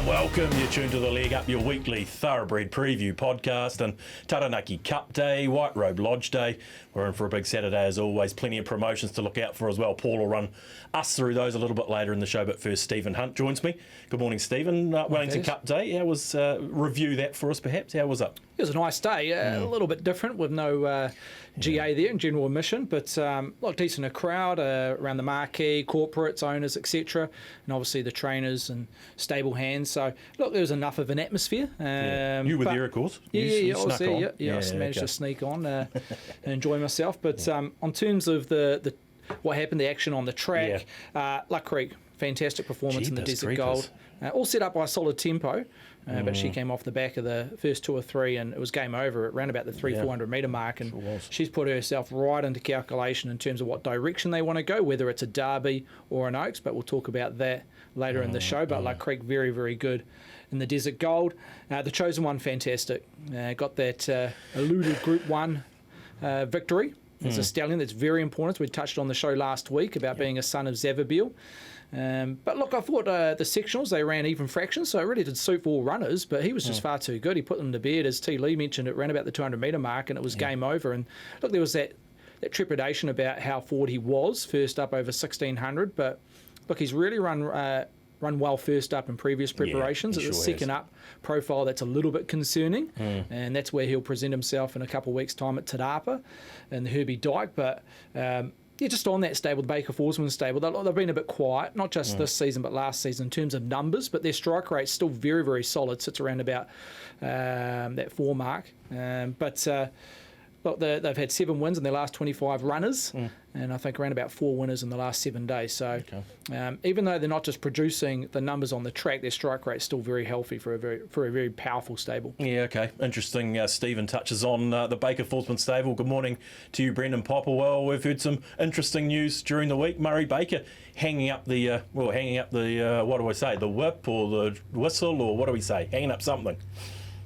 Welcome. You're tuned to The Leg Up, your weekly thoroughbred preview podcast, and Taranaki Cup Day, White Robe Lodge Day. We're in for a big Saturday as always. Plenty of promotions to look out for as well. Paul will run us through those a little bit later in the show, but first Stephen Hunt joins me. Good morning, Stephen. Wellington Cup Day. How was, review that for us perhaps? How was it? It was a nice day, a little bit different with no GA there in general admission, but a lot decent crowd around the marquee, corporates, owners, etc., and obviously the trainers and stable hands. So, look, there was enough of an atmosphere. You were there, of course. I was there. I managed to sneak on and enjoy myself. But on terms of the what happened, the action on the track, Luck Creek, fantastic performance in the Desert Gold. All set up by Solid Tempo, but she came off the back of the first two or three and it was game over at around about the 400 metre mark, and she's put herself right into calculation in terms of what direction they want to go, whether it's a Derby or an Oaks, but we'll talk about that later in the show. But Luck Creek, very, very good in the Desert Gold. The Chosen One, fantastic. Got that eluded Group 1 victory. It's a stallion that's very important. We touched on the show last week about being a son of Zavabil. But look, I thought the sectionals, they ran even fractions, so it really did suit for all runners, but he was just far too good. He put them to bed, as T. Lee mentioned, it ran about the 200 metre mark and it was game over. And look, there was that trepidation about how forward he was, first up over 1600, but look, he's really run well first up in previous preparations. It's a second up profile that's a little bit concerning, and that's where he'll present himself in a couple of weeks' time at Te Rapa and the Herbie Dyke. But just on that stable, the Baker Forsman stable, they've been a bit quiet, not just this season but last season in terms of numbers, but their strike rate's still very, very solid, sits around about that 4 mark. Look, they've had 7 wins in their last 25 runners, and I think around about 4 winners in the last 7 days. So even though they're not just producing the numbers on the track, their strike rate's still very healthy for a very powerful stable. Yeah, okay. Interesting. Stephen touches on the Baker Forsman stable. Good morning to you, Brendan Popper. Well, we've heard some interesting news during the week. Murray Baker hanging up the what do I say, the whip or the whistle, or what do we say? Hanging up something.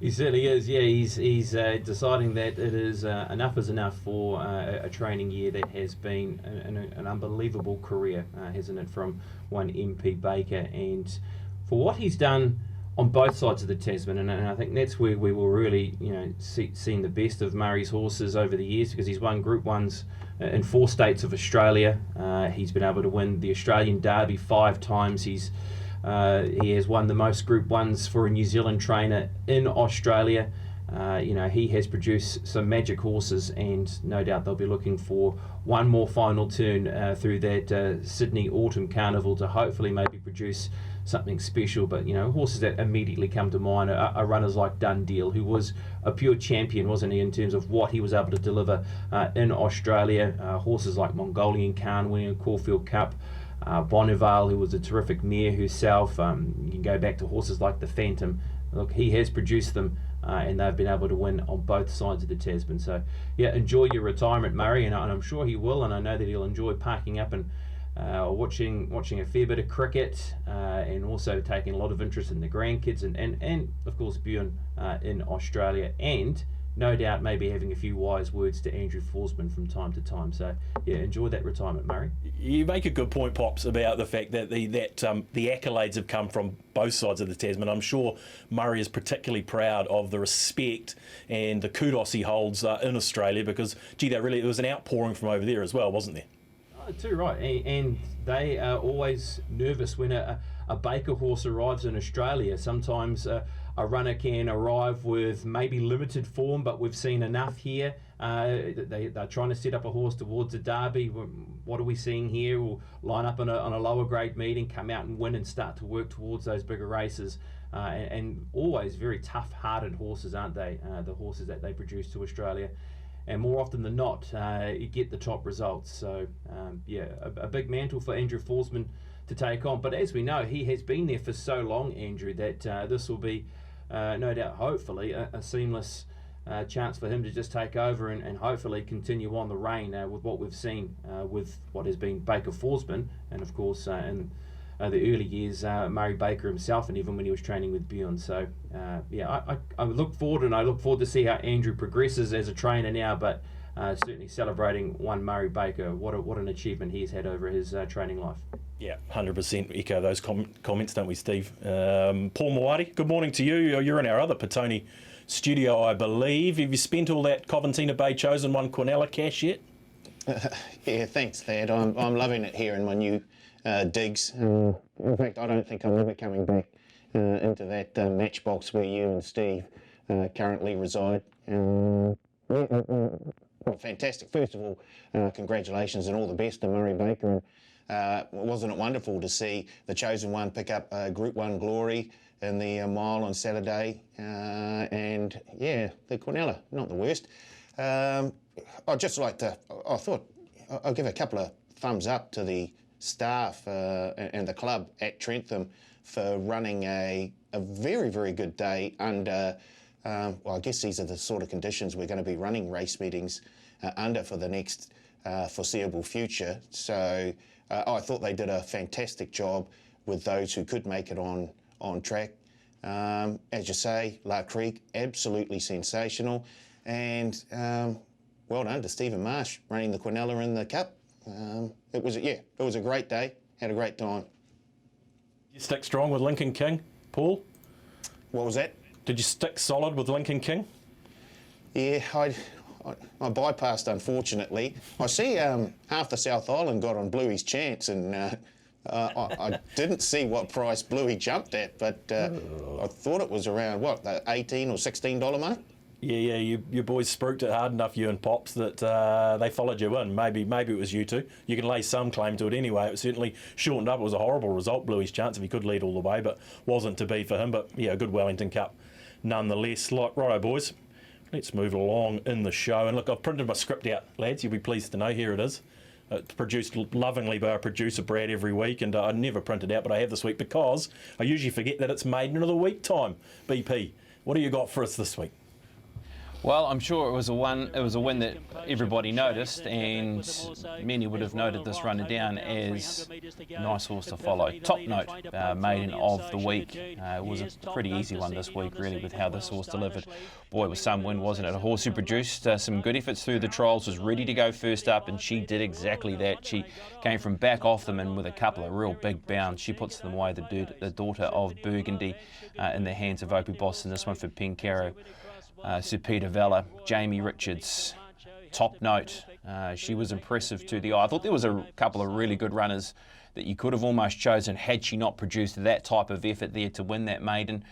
He certainly is, yeah. He's deciding that it is enough is enough for a training year that has been an unbelievable career, hasn't it, from one MP Baker, and for what he's done on both sides of the Tasman, and I think that's where we will really, seen the best of Murray's horses over the years, because he's won Group 1s in 4 states of Australia. He's been able to win the Australian Derby 5 times. He has won the most Group 1s for a New Zealand trainer in Australia. He has produced some magic horses, and no doubt they'll be looking for one more final turn through that Sydney Autumn Carnival to hopefully maybe produce something special. But horses that immediately come to mind are runners like Dundeel, who was a pure champion, wasn't he, in terms of what he was able to deliver in Australia. Horses like Mongolian Khan winning a Caulfield Cup. Bonnevale, who was a terrific mare herself. You can go back to horses like the Phantom. Look, he has produced them, and they've been able to win on both sides of the Tasman. So, enjoy your retirement, Murray, and I'm sure he will, and I know that he'll enjoy parking up and watching a fair bit of cricket, and also taking a lot of interest in the grandkids, and of course Bjorn in Australia, and no doubt maybe having a few wise words to Andrew Forsman from time to time. So, enjoy that retirement, Murray. You make a good point, Pops, about the fact that the accolades have come from both sides of the Tasman. I'm sure Murray is particularly proud of the respect and the kudos he holds in Australia, because, there was an outpouring from over there as well, wasn't there? Oh, too right. And they are always nervous when a Baker horse arrives in Australia. Sometimes a runner can arrive with maybe limited form, but we've seen enough here. They're trying to set up a horse towards a Derby. What are we seeing here? We'll line up on a lower grade meeting, come out and win, and start to work towards those bigger races. And always very tough-hearted horses, aren't they? The horses that they produce to Australia. And more often than not, you get the top results. So, a big mantle for Andrew Forsman to take on. But as we know, he has been there for so long, Andrew, that this will be, no doubt, hopefully, a seamless chance for him to just take over and hopefully continue on the reign with what we've seen with what has been Baker Forsman, and of course in the early years Murray Baker himself, and even when he was training with Bjorn. So I look forward, and I look forward to see how Andrew progresses as a trainer now, but certainly celebrating one Murray Baker. What an achievement he's had over his training life. Yeah, 100% echo those comments, don't we, Steve? Paul Mawari, good morning to you. You're in our other Petone studio, I believe. Have you spent all that Coventina Bay Chosen One Quinella cash yet? Yeah, thanks, Thad. I'm loving it here in my new digs. In fact, I don't think I'm ever coming back into that matchbox where you and Steve currently reside. Well, fantastic. First of all, congratulations and all the best to Murray Baker. And wasn't it wonderful to see the Chosen One pick up Group 1 glory in the mile on Saturday? And yeah, the Quinella, not the worst. I'd just like to, I thought, I'll give a couple of thumbs up to the staff and the club at Trentham for running a very, very good day under, well, I guess these are the sort of conditions we're going to be running race meetings under for the next foreseeable future. So I thought they did a fantastic job with those who could make it on track. As you say, La Creek, absolutely sensational. And well done to Stephen Marsh running the Quinella in the Cup. It was a great day. Had a great time. You stick strong with Lincoln King, Paul? What was that? Did you stick solid with Lincoln King? Yeah, I bypassed, unfortunately. I see half the South Island got on Bluey's chance, and I didn't see what price Bluey jumped at, but I thought it was around, what, the $18 or $16 mark? Yeah, you boys spruiked it hard enough, you and Pops, that they followed you in. Maybe it was you two. You can lay some claim to it anyway. It was certainly shortened up. It was a horrible result, Bluey's chance, if he could lead all the way, but wasn't to be for him. But yeah, a good Wellington Cup nonetheless. Righto, boys. Let's move along in the show. And look, I've printed my script out, lads. You'll be pleased to know. Here it is. It's produced lovingly by our producer, Brad, every week. And I never print it out, but I have this week because I usually forget that it's Maiden of the Week time. BP, what do you got for us this week? Well, I'm sure it was a win that everybody noticed, and many would have noted this running down as a nice horse to follow. Top Note, Maiden of the Week. It was a pretty easy one this week, really, with how this horse delivered. Boy, it was some win, wasn't it? A horse who produced some good efforts through the trials, was ready to go first up, and she did exactly that. She came from back off them, and with a couple of real big bounds, she puts them away, the daughter of Burgundy, in the hands of Opie Boston. This one for Pencaro. Sir Peter Vella, Jamie Richards, Top Note. She was impressive to the eye. I thought there was a couple of really good runners that you could have almost chosen had she not produced that type of effort there to win that maiden.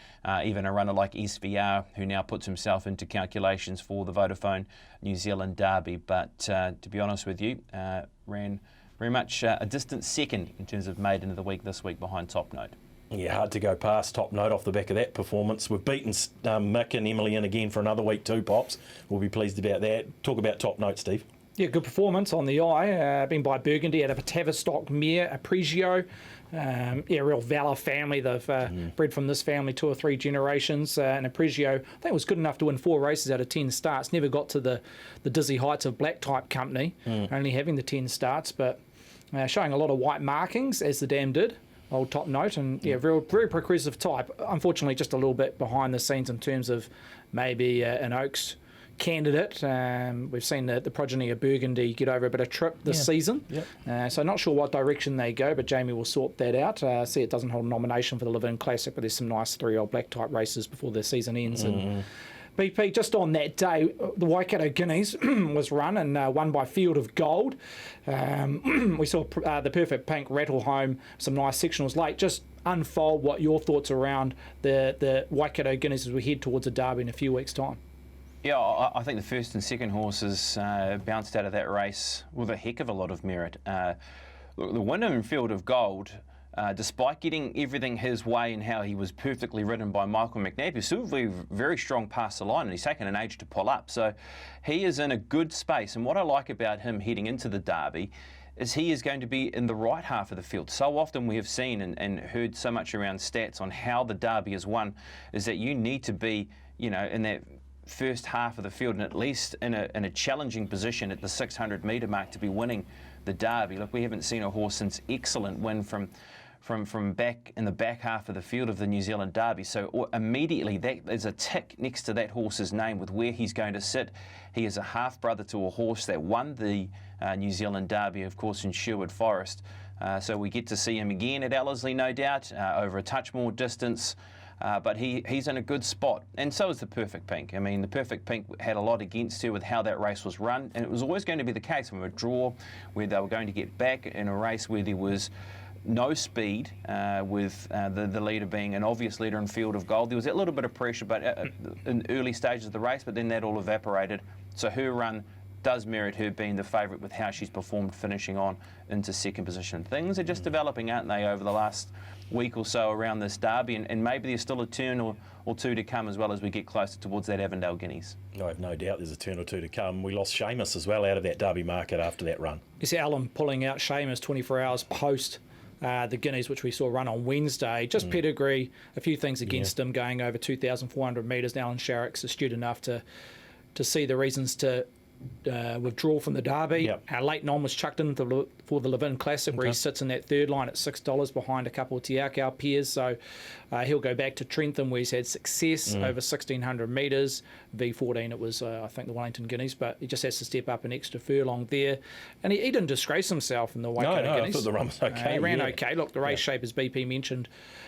Even a runner like SVR, who now puts himself into calculations for the Vodafone New Zealand Derby. But to be honest with you, ran very much a distant second in terms of maiden of the week this week behind Top Note. Yeah, hard to go past Top Note off the back of that performance. We've beaten Mick and Emily in again for another week too, Pops. We'll be pleased about that. Talk about Top Note, Steve. Yeah, good performance on the eye, being by Burgundy out of a Tavistock mare, Apregio. Real Valor family. They've bred from this family 2 or 3 generations. And Apregio, I think, was good enough to win 4 races out of 10 starts. Never got to the dizzy heights of Black Type Company, only having the 10 starts, but showing a lot of white markings, as the dam did. Old Top Note, and yeah, very progressive type. Unfortunately, just a little bit behind the scenes in terms of maybe an Oaks candidate. We've seen the progeny of Burgundy get over a bit of trip this season. Yep. So not sure what direction they go, but Jamie will sort that out. See, it doesn't hold a nomination for the Live-In Classic, but there's some nice 3-year-old black type races before the season ends. And BP, just on that day, the Waikato Guineas was run and won by Field of Gold. We saw the Perfect Pink rattle home some nice sectionals late. Just unfold what your thoughts around the Waikato Guineas as we head towards a derby in a few weeks' time. Yeah, I think the first and second horses bounced out of that race with a heck of a lot of merit. Look, the winner in Field of Gold, despite getting everything his way and how he was perfectly ridden by Michael McNabb, he's still very strong past the line, and he's taken an age to pull up. So he is in a good space. And what I like about him heading into the Derby is he is going to be in the right half of the field. So often we have seen and heard so much around stats on how the Derby is won, is that you need to be, in that first half of the field and at least in a challenging position at the 600 metre mark to be winning the Derby. Look, we haven't seen a horse since excellent win from from back in the back half of the field of the New Zealand Derby. So immediately there's a tick next to that horse's name with where he's going to sit. He is a half-brother to a horse that won the New Zealand Derby, of course, in Sherwood Forest. So we get to see him again at Ellerslie, no doubt, over a touch more distance. But he's in a good spot, and so is the Perfect Pink. I mean, the Perfect Pink had a lot against her with how that race was run, and it was always going to be the case from a draw where they were going to get back in a race where there was no speed, with the leader being an obvious leader in Field of Gold. There was a little bit of pressure but in early stages of the race, but then that all evaporated. So her run does merit her being the favourite with how she's performed, finishing on into second position. Things are just developing, aren't they, over the last week or so around this Derby, and maybe there's still a turn or two to come as well as we get closer towards that Avondale Guineas. I have no doubt there's a turn or two to come. We lost Seamus as well out of that Derby market after that run. You see Alan pulling out Seamus 24 hours post the Guineas, which we saw run on Wednesday. Just pedigree, a few things against him, going over 2,400 metres. Now, Alan Sharrock's astute enough to see the reasons to withdraw from the Derby. Yep. Leighton On was chucked in for the Levin Classic, where he sits in that third line at $6 behind a couple of Te Akau peers. So he'll go back to Trentham, where he's had success over 1,600 metres. V14 it was, I think, the Wellington Guineas, but he just has to step up an extra furlong there. And he didn't disgrace himself in the Waikato Guineas. I thought the run was okay. He ran okay. Look, the race shape, as BP mentioned,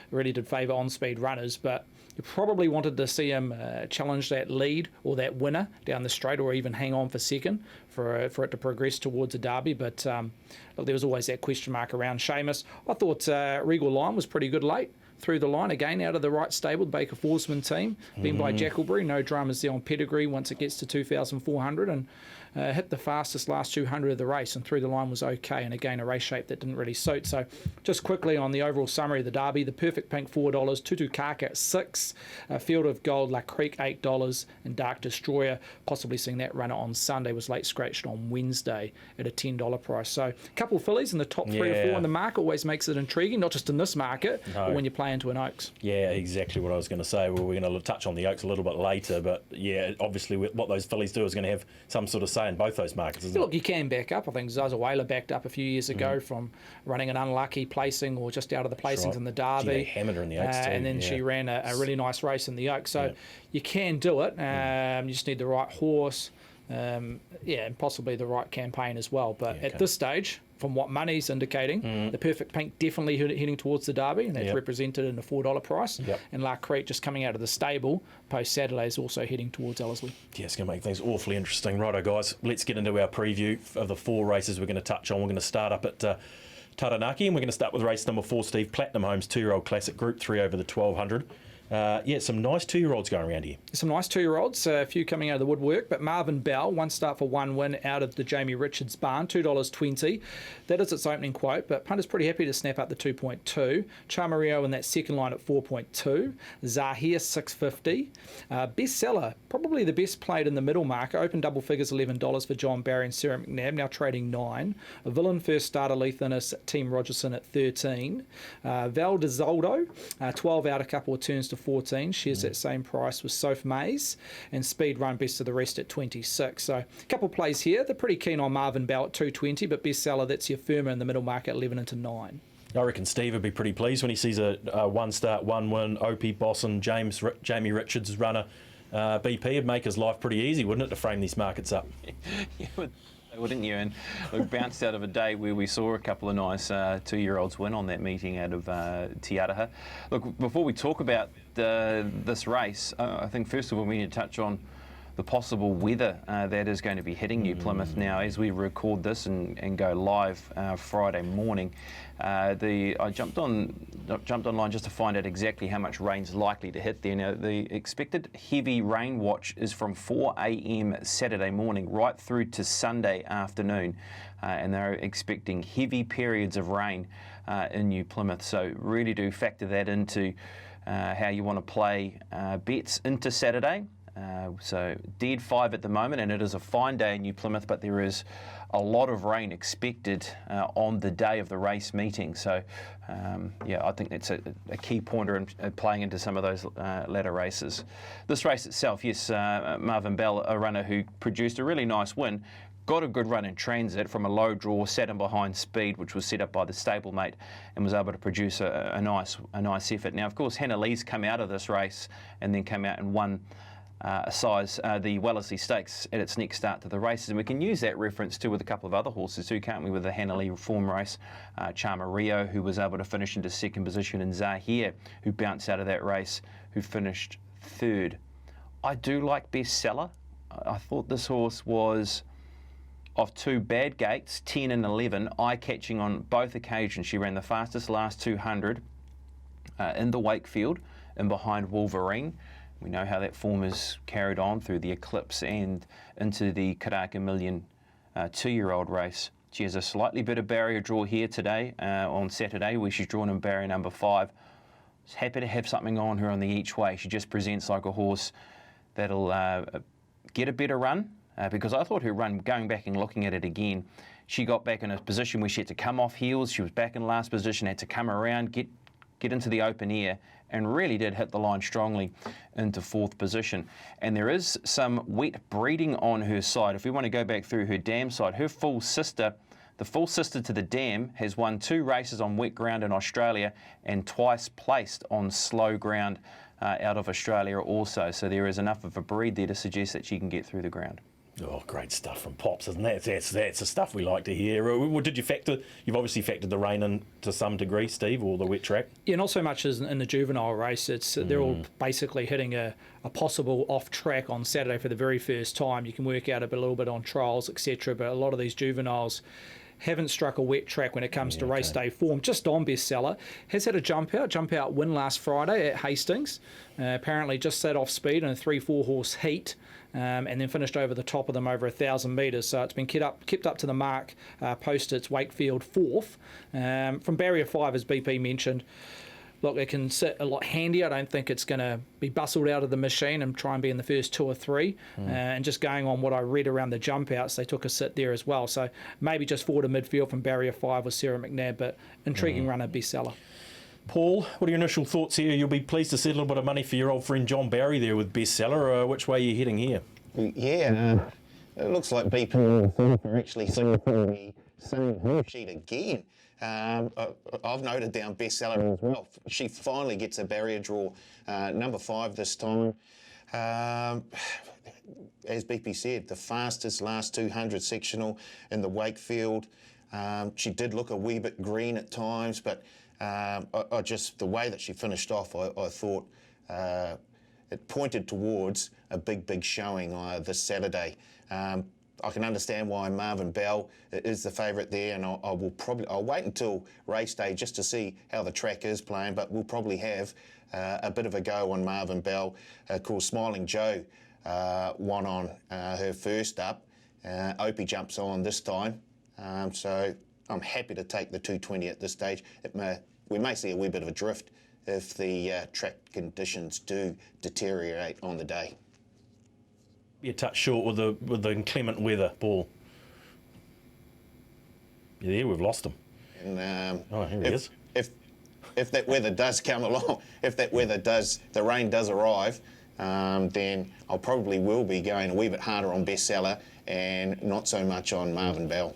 really did favour on-speed runners, but you probably wanted to see him challenge that lead or that winner down the straight, or even hang on for second for it to progress towards a Derby. But look, there was always that question mark around Seamus. I thought Regal Lion was pretty good late through the line, again out of the right stable, the Baker Forsman team, being by Jacklebury. No dramas there on pedigree once it gets to 2,400, and hit the fastest last 200 of the race, and through the line was okay, and again a race shape that didn't really suit. So just quickly on the overall summary of the Derby: the Perfect Pink $4, Tutu Kaka at $6, Field of Gold La Creek $8, and Dark Destroyer, possibly seeing that runner on Sunday, was late scratched on Wednesday at a $10 price. So a couple of fillies in the top 3 or 4 in the market always makes it intriguing, not just in this market, but when you play into an Oaks. Yeah, exactly what I was going to say. Well, we're going to touch on the Oaks a little bit later, but yeah, obviously what those fillies do is going to have some sort of say in both those markets, isn't it? Look, you can back up. I think Zaza Whaler backed up a few years ago from running an unlucky placing or just out of the placings in the Derby. They hammered her in the Oaks too. And then she ran a really nice race in the Oaks. So you can do it. You just need the right horse. And possibly the right campaign as well. But at this stage, from what money's indicating, the Perfect Pink definitely heading towards the Derby, and that's represented in the $4 price. And La Creek, just coming out of the stable post-Saturday, is also heading towards Ellerslie. Yeah, it's going to make things awfully interesting. Righto, guys, let's get into our preview of the 4 races we're going to touch on. We're going to start up at Taranaki, and we're going to start with race number 4, Steve, Platinum Homes 2-year-old Classic, Group 3 over the 1,200. Some nice 2-year-olds going around here. Some nice 2-year-olds, a few coming out of the woodwork, but Marvin Bell, 1 start for 1 win out of the Jamie Richards barn, $2.20. That is its opening quote, but punter's pretty happy to snap up the 2.2. Chamario in that second line at 4.2. Zahir, $6.50. Bestseller, probably the best played in the middle market, open double figures, $11 for John Barry and Sarah McNabb, now trading 9. A Villain first starter, Leith Innes, Team Rogerson at 13. Val de Zoldo, 12 out, a couple of turns to 14, shares that same price with Soph Mays, and Speed Run best of the rest at 26. So a couple plays here. They're pretty keen on Marvin Bell at 220, but Bestseller, that's your firmer in the middle market, 11 into 9. I reckon Steve would be pretty pleased when he sees a 1 start, 1 win, Opie Bosson, Jamie Richards runner. BP would make his life pretty easy, wouldn't it, to frame these markets up? Wouldn't you? And we bounced out of a day where we saw a couple of nice 2-year-olds win on that meeting out of Te Araha. Look, before we talk about this race, I think first of all we need to touch on the possible weather that is going to be hitting New Plymouth now as we record this and go live Friday morning. I jumped online just to find out exactly how much rain's likely to hit there. Now, the expected heavy rain watch is from 4 a.m. Saturday morning right through to Sunday afternoon, and they're expecting heavy periods of rain in New Plymouth. So really do factor that into how you want to play bets into Saturday. So dead 5 at the moment, and it is a fine day in New Plymouth, but there is a lot of rain expected on the day of the race meeting. So I think that's a key pointer in playing into some of those latter races. This race itself, yes, Marvin Bell, a runner who produced a really nice win, got a good run in transit from a low draw, sat in behind speed, which was set up by the stablemate, and was able to produce a nice effort. Now, of course, Hannah Lee's come out of this race and then come out and won the Wellesley Stakes at its next start to the races, and we can use that reference too with a couple of other horses too, can't we, with the Hannah Lee form race, Charma Rio, who was able to finish into second position, and Zahir, who bounced out of that race, who finished third. I do like Bestseller. I thought this horse was, of two bad gates, 10 and 11, eye-catching on both occasions. She ran the fastest last 200 in the Wakefield and behind Wolverine. We know how that form is carried on through the Eclipse and into the Karaka Million 2-year-old race. She has a slightly better barrier draw here today, on Saturday, where she's drawn in barrier number 5. She's happy to have something on her on the each way. She just presents like a horse that'll get a better run, because I thought her run, going back and looking at it again, she got back in a position where she had to come off heels. She was back in last position, had to come around, get into the open air, and really did hit the line strongly into 4th position. And there is some wet breeding on her side. If we want to go back through her dam side, her full sister, the full sister to the dam, has won 2 races on wet ground in Australia and twice placed on slow ground out of Australia also. So there is enough of a breed there to suggest that she can get through the ground. Oh, great stuff from Pops, isn't that? That's the stuff we like to hear. What did you factor? You've obviously factored the rain in to some degree, Steve, or the wet track. Yeah, not so much as in the juvenile race. It's they're all basically hitting a possible off track on Saturday for the very first time. You can work out a little bit on trials, etc. But a lot of these juveniles haven't struck a wet track when it comes to race day form. Just on Bestseller, has had a jump out win last Friday at Hastings. Apparently just sat off speed in a 3-4 horse heat. And then finished over the top of them over 1,000 metres. So it's been kept up to the mark post its Wakefield 4th. From barrier 5, as BP mentioned, look, it can sit a lot handier. I don't think it's going to be bustled out of the machine and try and be in the first 2 or 3. And just going on what I read around the jump outs, they took a sit there as well. So maybe just forward to midfield from barrier 5 with Sarah McNabb, but intriguing runner, Bestseller. Paul, what are your initial thoughts here? You'll be pleased to see a little bit of money for your old friend John Barry there with Bestseller. Which way are you heading here? Yeah, it looks like BP and the are actually singing the same home sheet again. I've noted down Bestseller as well. She finally gets a barrier draw, number 5 this time. As BP said, the fastest last 200 sectional in the Wakefield. She did look a wee bit green at times, but I just, the way that she finished off, I thought it pointed towards a big showing this Saturday. I can understand why Marvin Bell is the favourite there, and I'll wait until race day just to see how the track is playing, but we'll probably have a bit of a go on Marvin Bell. Of course, Smiling Joe won on her first up. Opie jumps on this time, so I'm happy to take the 220 at this stage. We may see a wee bit of a drift if the track conditions do deteriorate on the day. Be a touch short with the inclement weather, Paul. You there? We've lost him. And, here he is. If that weather does come along, the rain does arrive, then I probably will be going a wee bit harder on Bestseller and not so much on Marvin Bell.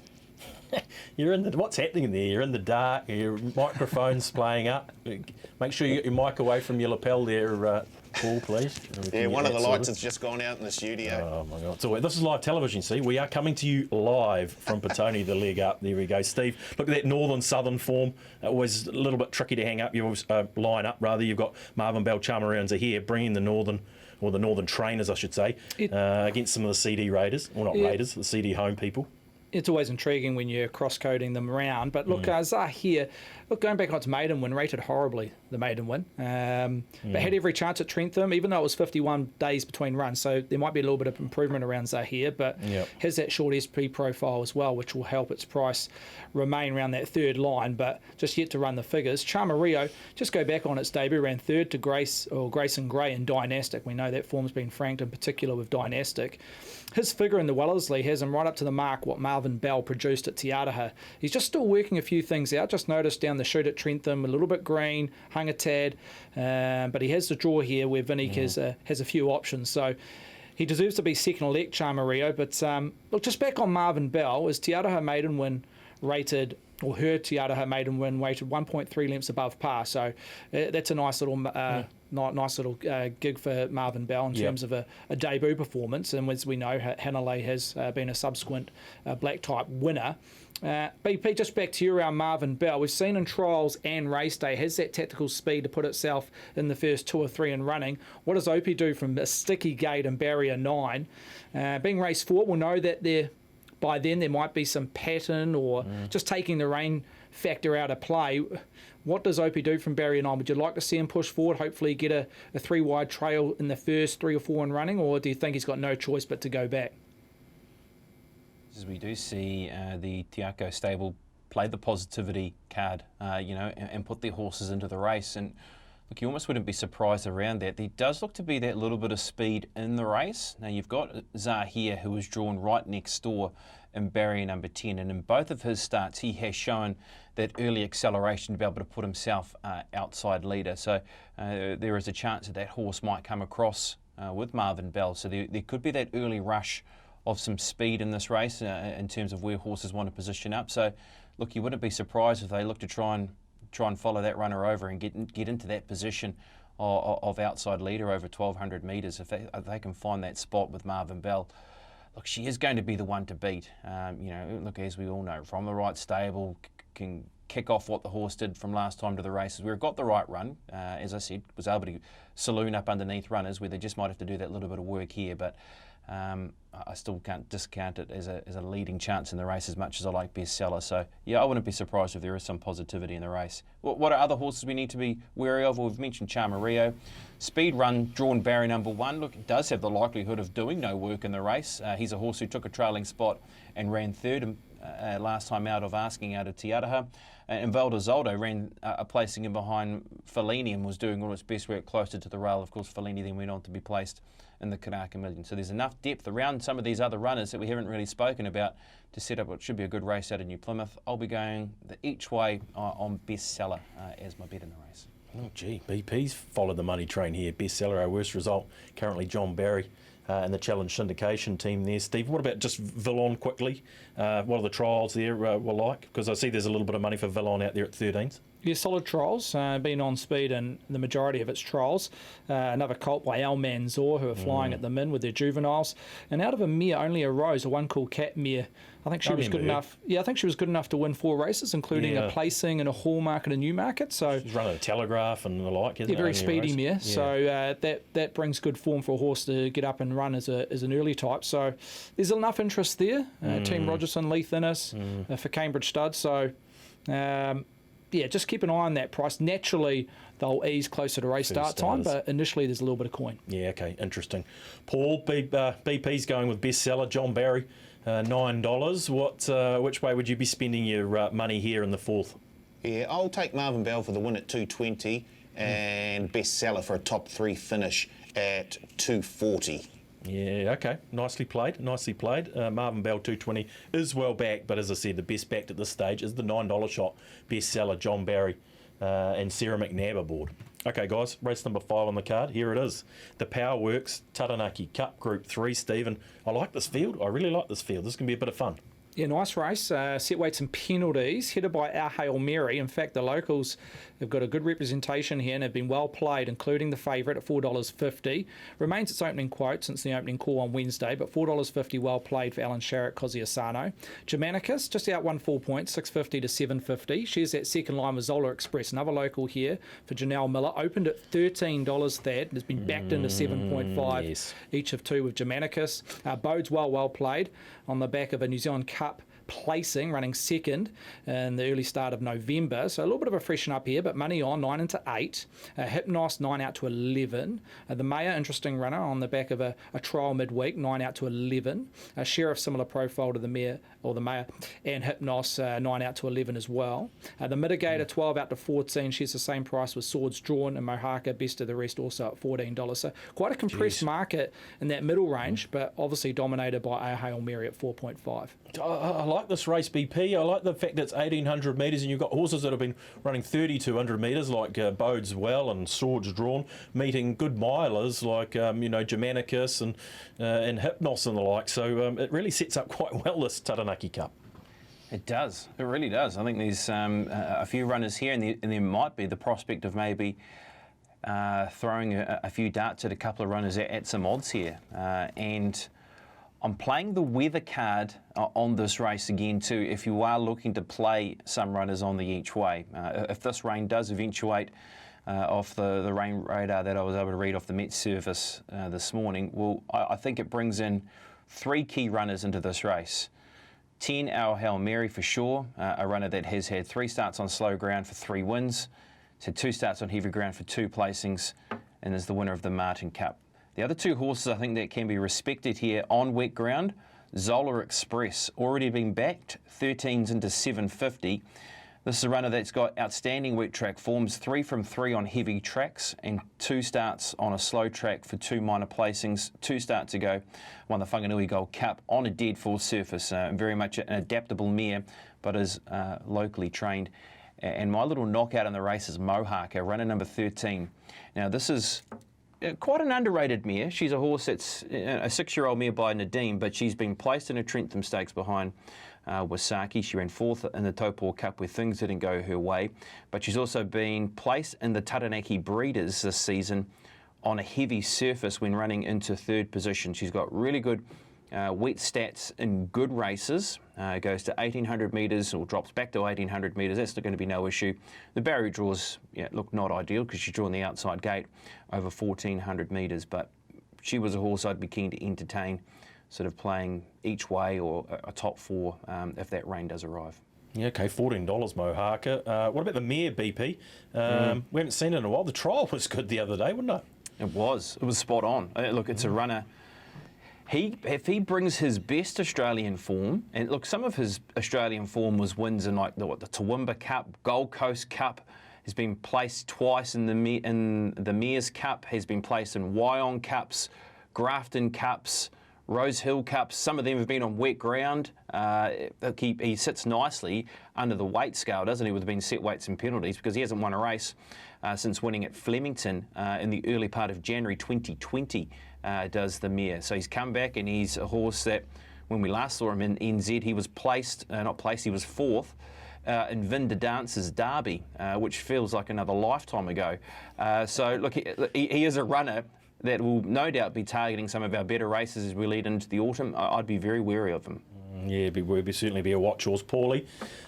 You're in what's happening in there? You're in the dark. Your microphone's playing up. Make sure you get your mic away from your lapel there, Paul, please. Yeah, one of the lights has just gone out in the studio. Oh my God! So this is live television. See, we are coming to you live from Petone, the leg up. There we go, Steve. Look at that northern-southern form. Always a little bit tricky to hang up. You always line up. Rather, you've got Marvin Bell, Charmarounds are here, bringing the northern trainers, I should say, against some of the CD Raiders. Well, not Raiders, the CD home people. It's always intriguing when you're cross-coding them around. But look, Zahir, going back on its maiden win, rated horribly, the maiden win. But had every chance at Trentham, even though it was 51 days between runs. So there might be a little bit of improvement around Zahir, but has that short SP profile as well, which will help its price remain around that third line, but just yet to run the figures. Charma Rio, just go back on its debut, ran third to Grayson Gray and Dynastic. We know that form's been franked in particular with Dynastic. His figure in the Wellesley has him right up to the mark what Marvin Bell produced at Te Araha. He's just still working a few things out. Just noticed down the chute at Trentham, a little bit green, hung a tad, but he has the draw here where Vinny has a few options. So he deserves to be second-elect, Chamario. But look, just back on Marvin Bell, is Te Aroha Maiden Win rated, or her Te Aroha Maiden Win rated 1.3 lengths above par? So that's a nice little gig for Marvin Bell in terms of a debut performance. And as we know, Hanalei has been a subsequent black type winner. BP, just back to you around Marvin Bell. We've seen in trials and race day, has that tactical speed to put itself in the first 2 or 3 in running. What does Opie do from a sticky gate and barrier 9? Being race 4, we'll know that by then there might be some pattern or just taking the rain factor out of play. What does Opie do from barrier 9? Would you like to see him push forward, hopefully get a 3-wide trail in the first 3 or 4 in running, or do you think he's got no choice but to go back? As we do see the Tiako stable play the positivity card, and put their horses into the race. And look, you almost wouldn't be surprised around that. There does look to be that little bit of speed in the race. Now you've got Zahir, who was drawn right next door in barrier number 10, and in both of his starts he has shown that early acceleration to be able to put himself outside leader. So there is a chance that horse might come across with Marvin Bell. So there could be that early rush of some speed in this race in terms of where horses want to position up. So look, you wouldn't be surprised if they look to try and follow that runner over and get into that position of outside leader over 1,200 metres. If they can find that spot with Marvin Bell, look, she is going to be the one to beat. Look, as we all know, from the right stable, can kick off what the horse did from last time to the races, where it got the right run. As I said, was able to saloon up underneath runners, where they just might have to do that little bit of work here. But I still can't discount it as a leading chance in the race as much as I like Bestseller. So, yeah, I wouldn't be surprised if there is some positivity in the race. What are other horses we need to be wary of? Well, we've mentioned Chamario. Speed Run, drawn barrier number 1. Look, it does have the likelihood of doing no work in the race. He's a horse who took a trailing spot and ran third last time out of asking out of Te Aroha. And Valdezoldo ran a placing in behind Fellini and was doing all its best work closer to the rail. Of course, Fellini then went on to be placed in the Karaka Million. So there's enough depth around some of these other runners that we haven't really spoken about to set up what should be a good race out of New Plymouth. I'll be going each way on Bestseller as my bet in the race. Oh, gee, BP's followed the money train here. Bestseller, our worst result. Currently John Barry and the Challenge Syndication team there. Steve, what about just Villon quickly? What are the trials there were like? Because I see there's a little bit of money for Villon out there at 13s. Yeah, solid trials, been on speed in the majority of its trials. Another colt by Al Manzor, who are flying at the Min with their juveniles. And out of a mare, only a rose, a one called Cat Mare. I think she was good enough. Yeah, I think she was good enough to win 4 races, including a placing and a Hallmark and a Newmarket. So she's running a Telegraph and the like, isn't it? Very speedy mare. Yeah. So that brings good form for a horse to get up and run as an early type. So there's enough interest there. Team Rogerson, Lee Thinnis for Cambridge Stud. So. Just keep an eye on that price. Naturally, they'll ease closer to race start time, but initially there's a little bit of coin. Yeah, okay, interesting. Paul, BP's going with Bestseller, John Barry, $9. Which way would you be spending your money here in the 4th? Yeah, I'll take Marvin Bell for the win at 220 and Bestseller for a top 3 finish at 240. Yeah, okay. Nicely played. Marvin Bell, 220, is well backed, but as I said, the best backed at this stage is the $9 shot. Bestseller, John Barry and Sarah McNabb aboard. Okay, guys, race number 5 on the card. Here it is. The Powerworks Taranaki Cup Group 3, Stephen. I like this field. I really like this field. This is going to be a bit of fun. Yeah, nice race. Set weights and penalties, headed by Our Hail Mary. In fact, the locals have got a good representation here and have been well played, including the favourite at $4.50. Remains its opening quote since the opening call on Wednesday, but $4.50 well played for Alan Sharrock, Cosiasano. Germanicus just out 1 4 points, $6.50 to $7.50. Shares that second line with Zola Express, another local here for Janelle Miller. Opened at $13, Thad, and has been backed into 7.5. Yes. Each of 2 with Germanicus. Bodes well played on the back of a New Zealand Cup placing, running second in the early start of November. So a little bit of a freshen up here, but money on 9 into 8. Hypnos 9 out to 11. The Mayor, interesting runner on the back of a trial midweek, 9 out to 11. Sheriff, similar profile to the Mayor, and Hypnos 9 out to 11 as well. The Mitigator 12 out to 14. She's the same price with Swords Drawn, and Mohaka best of the rest also at $14. So quite a compressed market in that middle range, but obviously dominated by Our Hail Mary at 4.5. I like this race, BP. I like the fact that it's 1,800 metres and you've got horses that have been running 3,200 metres like Bodes Well and Swords Drawn, meeting good milers like, Germanicus and Hypnos and the like. So it really sets up quite well, this Taranaki Cup. It does. It really does. I think there's a few runners here, and there might be the prospect of maybe throwing a few darts at a couple of runners at some odds here. And I'm playing the weather card on this race again too, if you are looking to play some runners on the each way. If this rain does eventuate off the rain radar that I was able to read off the Met Service this morning, well, I think it brings in 3 key runners into this race. 10, Our Hail Mary for sure, a runner that has had 3 starts on slow ground for 3 wins. He's had 2 starts on heavy ground for 2 placings, and is the winner of the Martin Cup. The other 2 horses I think that can be respected here on wet ground, Zola Express, already been backed, 13s into 750. This is a runner that's got outstanding wet track forms, 3 from 3 on heavy tracks and 2 starts on a slow track for 2 minor placings. 2 starts ago, won the Whanganui Gold Cup on a dead full surface. Very much an adaptable mare, but is locally trained. And my little knockout in the race is Mohaka, runner number 13. Now this is quite an underrated mare. She's a horse that's a 6-year-old mare by Nadim, but she's been placed in a Trentham Stakes behind Wasaki. She ran 4th in the Taupo Cup where things didn't go her way, but she's also been placed in the Taranaki Breeders this season on a heavy surface when running into 3rd position. She's got really good wet stats in good races. Goes to 1,800 metres or drops back to 1,800 metres. That's going to be no issue. The barrier draws look not ideal because she's drawn the outside gate over 1,400 metres, but she was a horse I'd be keen to entertain, sort of playing each way or a top 4 if that rain does arrive. Yeah, okay, $14 Mohaka. What about the mare, BP? We haven't seen it in a while. The trial was good the other day, wasn't it? It was spot on. Look, it's a runner. If he brings his best Australian form, and look, some of his Australian form was wins in like the Toowoomba Cup, Gold Coast Cup. He's been placed twice in the Mayor's Cup. He's been placed in Wyong Cups, Grafton Cups, Rose Hill Cups. Some of them have been on wet ground. He sits nicely under the weight scale, doesn't he, with being set weights and penalties, because he hasn't won a race since winning at Flemington in the early part of January 2020. Does the mare. So he's come back, and he's a horse that when we last saw him in NZ, he was he was 4th in Vin de Dance's Derby, which feels like another lifetime ago. So look, he is a runner that will no doubt be targeting some of our better races as we lead into the autumn. I'd be very wary of him. Yeah, we'd certainly be a watch horse. Paulie,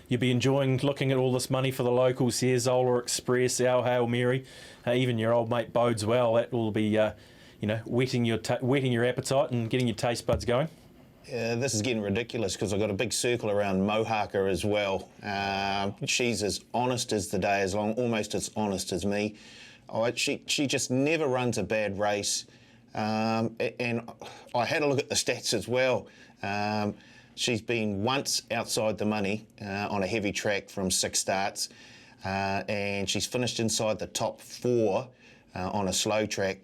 you'd be enjoying looking at all this money for the locals here, Zola Express, Our Hail Mary, even your old mate Bodes Well. That will be whetting your appetite and getting your taste buds going. This is getting ridiculous because I've got a big circle around Mohaka as well. She's as honest as the day is long, almost as honest as me. She just never runs a bad race. And I had a look at the stats as well. She's been once outside the money on a heavy track from 6 starts. And she's finished inside the top 4 on a slow track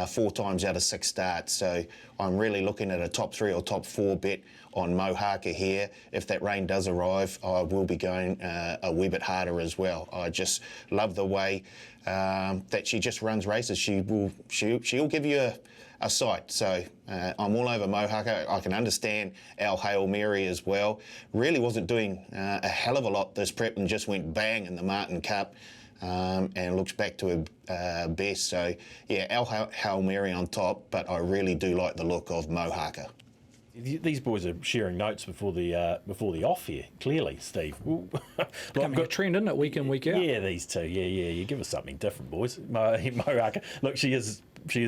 4 times out of 6 starts. So I'm really looking at a top 3 or top 4 bet on Mohaka here. If that rain does arrive, I will be going a wee bit harder as well. I just love the way that she just runs races. She'll give you a sight. So I'm all over Mohaka. I can understand Our Hail Mary as well. Really wasn't doing a hell of a lot this prep and just went bang in the Martin Cup. And looks back to her best. So, yeah, Our Hail Mary on top, but I really do like the look of Mohaka. These boys are sharing notes before the off here, clearly, Steve. Becoming a trend, isn't it, week in, week out? Yeah, these two. Yeah. You give us something different, boys. Mohaka. Look, she is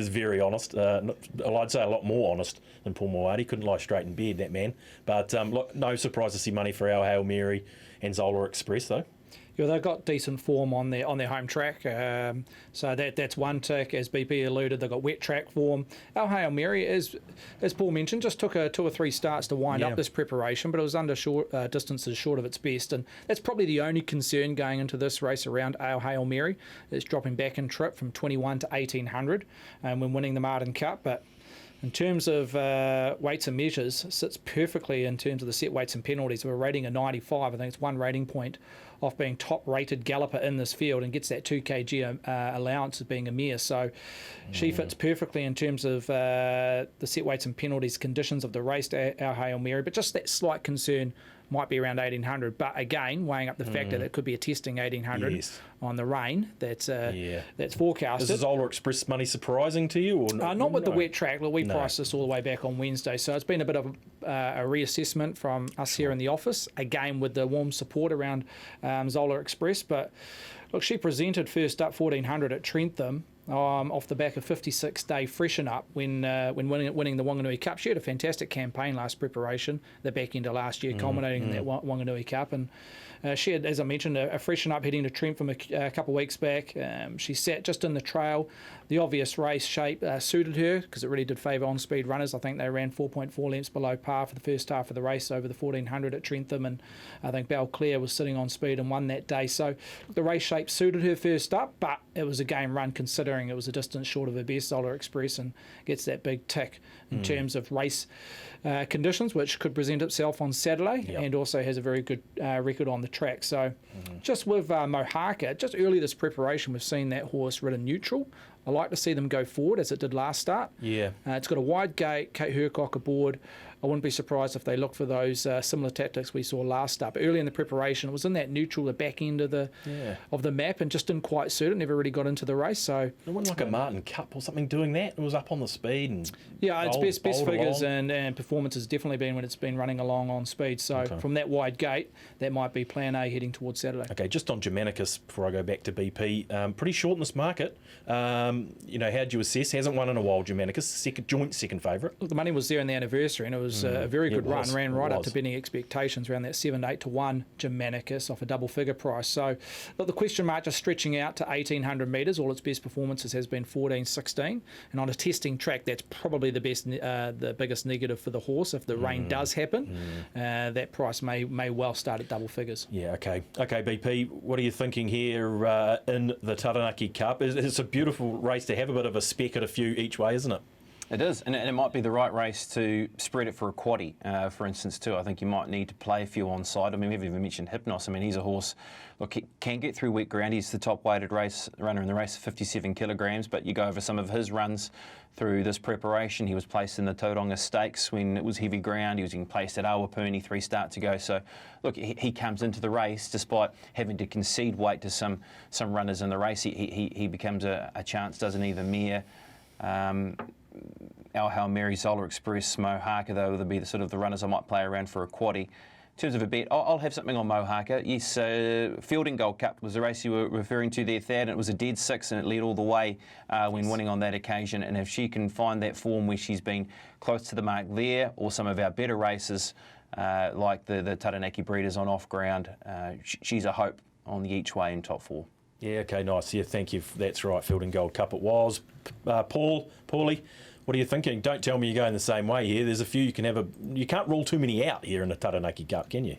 very honest. I'd say a lot more honest than Paul Moati. Couldn't lie straight in bed, that man. But look, no surprise to see money for Our Hail Mary and Zola Express, though. Yeah, they've got decent form on their home track, so that's one tick. As BP alluded, they've got wet track form. Our Hail Mary, as Paul mentioned, just took 2 or 3 starts to wind up this preparation, but it was under distances short of its best, and that's probably the only concern going into this race around Our Hail Mary. It's dropping back in trip from 21 to 1,800 when winning the Martin Cup, but In terms of weights and measures, sits perfectly in terms of the set weights and penalties. We're rating a 95. I think it's 1 rating point off being top-rated galloper in this field, and gets that 2 kg allowance as being a mare. So she fits perfectly in terms of the set weights and penalties conditions of the race to our Hail Mary. But just that slight concern might be around 1800. But again, weighing up the fact that it could be a testing 1800 on the rain that's forecasted. Is Zola Express money surprising to you? Or not with the wet track. Look, we priced this all the way back on Wednesday, so it's been a bit of a reassessment from us here in the office, again with the warm support around Zola Express. But look, she presented first up 1400 at Trentham off the back of 56-day freshen up when winning the Wanganui Cup. She had a fantastic campaign last preparation, the back end of last year, culminating in that Wanganui Cup. And she had, as I mentioned, a freshen up heading to Trentham a couple of weeks back. She sat just in the trail. The obvious race shape suited her because it really did favour on-speed runners. I think they ran 4.4 lengths below par for the first half of the race over the 1400 at Trentham, and I think Belclair was sitting on speed and won that day. So the race shape suited her first up, but it was a game run considering it was a distance short of her best, Zola Express, and gets that big tick in terms of race conditions, which could present itself on Saturday, and also has a very good record on the track. So just with Mohaka, just early this preparation, we've seen that horse ridden neutral. I like to see them go forward as it did last start. It's got a wide gate, Kate Hercock aboard. I wouldn't be surprised if they look for those similar tactics we saw last start. But early in the preparation, it was in that neutral, the back end of the map, and just didn't quite suit it. Never really got into the race. So it wasn't like a Martin Cup or something doing that. It was up on the speed and its best figures and performance has definitely been when it's been running along on speed. So from that wide gate, that might be Plan A heading towards Saturday. Okay, just on Germanicus before I go back to BP, pretty short in this market. How do you assess? Hasn't won in a while, Germanicus, joint second favourite. Look, the money was there in the anniversary, and it was a very good run. Ran right up to betting expectations around that 7 to 8 to 1 Germanicus off a double figure price. So look, the question mark just stretching out to 1800 metres. All its best performances has been 14-16, and on a testing track, that's probably the biggest negative for the horse. If the rain does happen, that price may well start at double figures. Yeah, okay, BP, what are you thinking here in the Taranaki Cup? It's a beautiful race to have a bit of a spec at a few each way, isn't it? It is, and it might be the right race to spread it for a quaddie, for instance, too. I think you might need to play a few on side. I mean, we haven't even mentioned Hypnos. I mean, he's a horse, look, he can get through wet ground. He's the top-weighted runner in the race, 57 kilograms, but you go over some of his runs through this preparation. He was placed in the Tauranga Stakes when it was heavy ground. He was being placed at Awapuni 3 starts ago. So, look, he comes into the race despite having to concede weight to some runners in the race. He becomes a chance, doesn't he, the mare. Our Hail Mary, Zola Express, Mohaka, though, would be the sort of the runners I might play around for a quaddie. In terms of a bet, I'll have something on Mohaka. Yes, Fielding Gold Cup was the race you were referring to there, Thad, and it was a dead 6 and it led all the way when winning on that occasion. And if she can find that form where she's been close to the mark there, or some of our better races like the Taranaki Breeders on off ground, she's a hope on the each way in top 4. Yeah, okay, nice. Yeah, thank you. That's right, Fielding Gold Cup it was. Paulie, what are you thinking? Don't tell me you're going the same way here. There's a few you can have you can't rule too many out here in the Taranaki Cup, can you?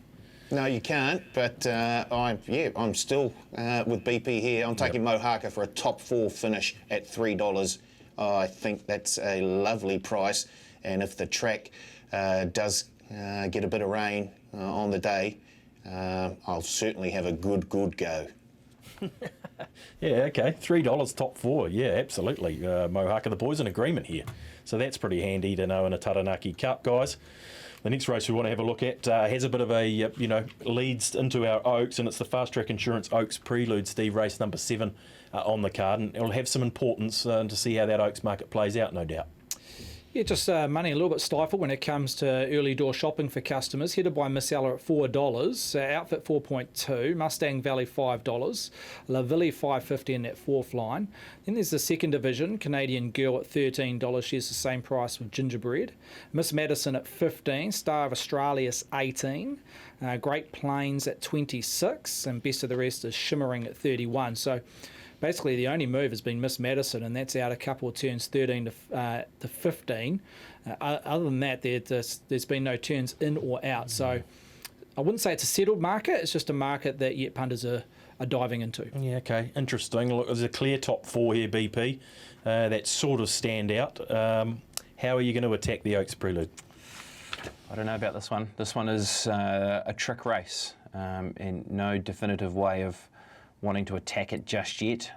No, you can't, but I'm still with BP here. I'm taking Mohaka for a top 4 finish at $3. I think that's a lovely price, and if the track does get a bit of rain on the day, I'll certainly have a good go. Yeah, okay. $3 top 4. Yeah, absolutely. Mohaka, the boys in agreement here. So that's pretty handy to know in a Taranaki Cup, guys. The next race we want to have a look at has a bit of a, leads into our Oaks, and it's the Fast Track Insurance Oaks Prelude, Steve, race number 7 on the card. And it'll have some importance to see how that Oaks market plays out, no doubt. Yeah, just money a little bit stifled when it comes to early door shopping for customers. Headed by Miss Ella at $4, Outfit 4.2, Mustang Valley $5, La Ville $5.50 in that 4th line. Then there's the second division, Canadian Girl at $13. She's the same price with Gingerbread. Miss Madison at $15, Star of Australis $18, Great Plains at $26, and best of the rest is Shimmering at $31. So basically, the only move has been Miss Madison, and that's out a couple of turns, 13 to 15. Other than that, there's been no turns in or out. So I wouldn't say it's a settled market. It's just a market that yet punters are diving into. Yeah, okay. Interesting. Look, there's a clear top 4 here, BP. That sort of stand out. How are you going to attack the Oaks Prelude? I don't know about this one. This one is a trick race, and no definitive way of wanting to attack it just yet.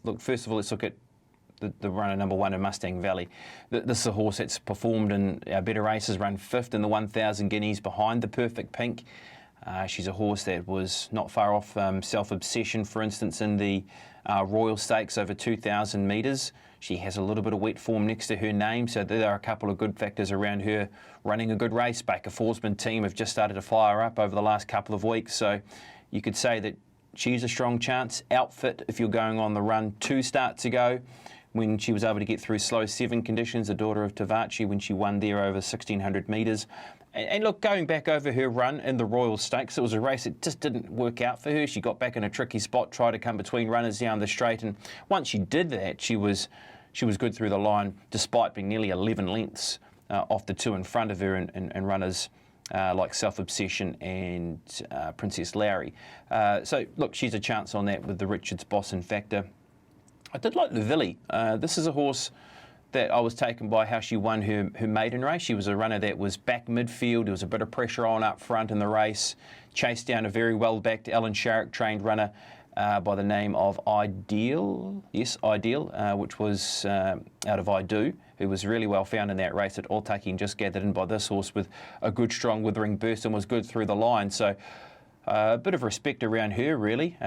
Look, first of all, let's look at the runner number 1 in Mustang Valley. This is a horse that's performed in our better races, run 5th in the 1,000 guineas behind the Perfect Pink. She's a horse that was not far off Self-Obsession, for instance, in the Royal Stakes over 2,000 metres. She has a little bit of wet form next to her name, so there are a couple of good factors around her running a good race. Baker Forsman team have just started to fire up over the last couple of weeks, so you could say that she's a strong chance. Outfit, if you're going on the run 2 starts ago, when she was able to get through slow 7 conditions, the daughter of Tavaci, when she won there over 1,600 metres. And look, going back over her run in the Royal Stakes, it was a race that just didn't work out for her. She got back in a tricky spot, tried to come between runners down the straight, and once she did that, she was good through the line, despite being nearly 11 lengths off the 2 in front of her and runners like Self-Obsession and Princess Lowry. So, look, she's a chance on that with the Richards Boston factor. I did like Levilli. This is a horse that I was taken by how she won her maiden race. She was a runner that was back midfield. There was a bit of pressure on up front in the race. Chased down a very well-backed Alan Sharrock trained runner by the name of Ideal. Yes, Ideal, which was out of I Do, who was really well found in that race at Otaki and just gathered in by this horse with a good, strong withering burst and was good through the line. So a bit of respect around her, really.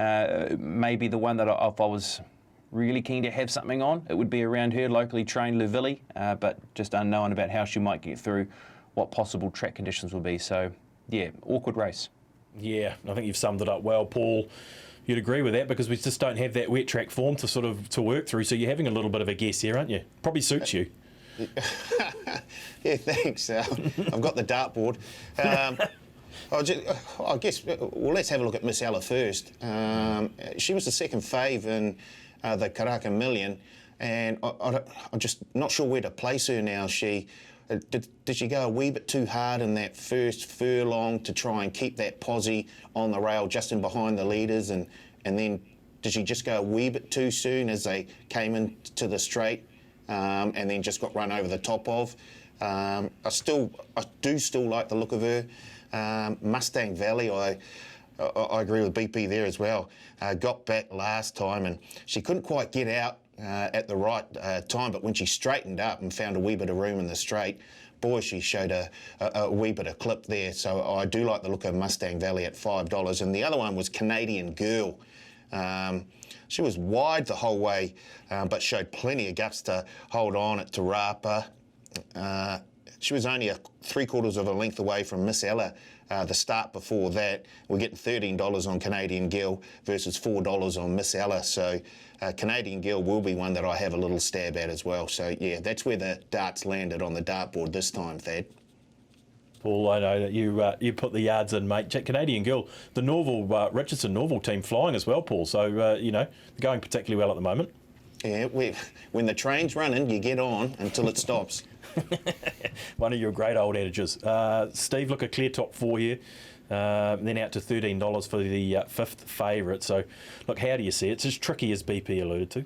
Maybe the one that if I was really keen to have something on, it would be around her, locally trained Levilli, but just unknown about how she might get through, what possible track conditions will be. So, yeah, awkward race. Yeah, I think you've summed it up well, Paul. You'd agree with that because we just don't have that wet track form to work through. So you're having a little bit of a guess here, aren't you? Probably suits you. Yeah, thanks. I've got the dartboard. I guess, well, let's have a look at Miss Ella first. She was the second fave in the Karaka Million, and I'm just not sure where to place her now. Did she go a wee bit too hard in that first furlong to try and keep that posse on the rail just in behind the leaders, and then did she just go a wee bit too soon as they came into the straight and then just got run over the top of? I do still like the look of her. Mustang Valley, I agree with BP there as well. Got back last time and she couldn't quite get out at the right time, but when she straightened up and found a wee bit of room in the straight, boy, she showed a wee bit of clip there. So I do like the look of Mustang Valley at $5. And the other one was Canadian Girl. She was wide the whole way, but showed plenty of guts to hold on at Te Rapa. She was only 3/4 of a length away from Miss Ella. The start before that, we're getting $13 on Canadian Girl versus $4 on Miss Ella. So Canadian Girl will be one that I have a little stab at as well. So yeah, that's where the darts landed on the dartboard this time, Thad. Paul, I know that you put the yards in, mate. Canadian Girl, the Norval Richardson Norval team flying as well, Paul. So they're going particularly well at the moment. Yeah, when the train's running, you get on until it stops. One of your great old adages. Steve, look, a clear top 4 here. Then out to $13 for the 5th favourite. So, look, how do you see it? It's as tricky as BP alluded to.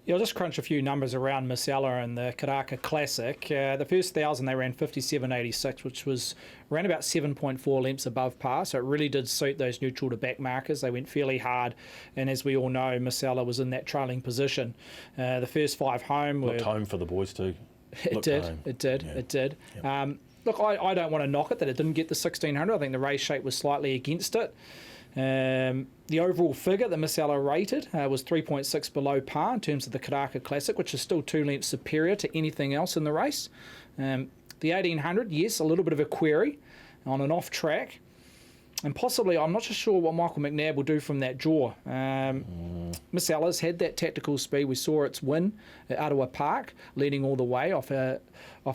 Yeah, I'll just crunch a few numbers around Miss Ella and the Karaka Classic. The first 1,000 they ran 57.86, which was around about 7.4 lengths above par, so it really did suit those neutral to back markers. They went fairly hard, and as we all know, Miss Ella was in that trailing position. The first 5 home were... Looked home for the boys too. It did. Yep. Look, I don't want to knock it that it didn't get the 1,600. I think the race shape was slightly against it. The overall figure that Miss Ella rated was 3.6 below par in terms of the Karaka Classic, which is still 2 lengths superior to anything else in the race. The 1,800, yes, a little bit of a query on an off track. And possibly, I'm not just sure what Michael McNabb will do from that draw. Miss Ella's had that tactical speed. We saw its win at Ottawa Park, leading all the way off a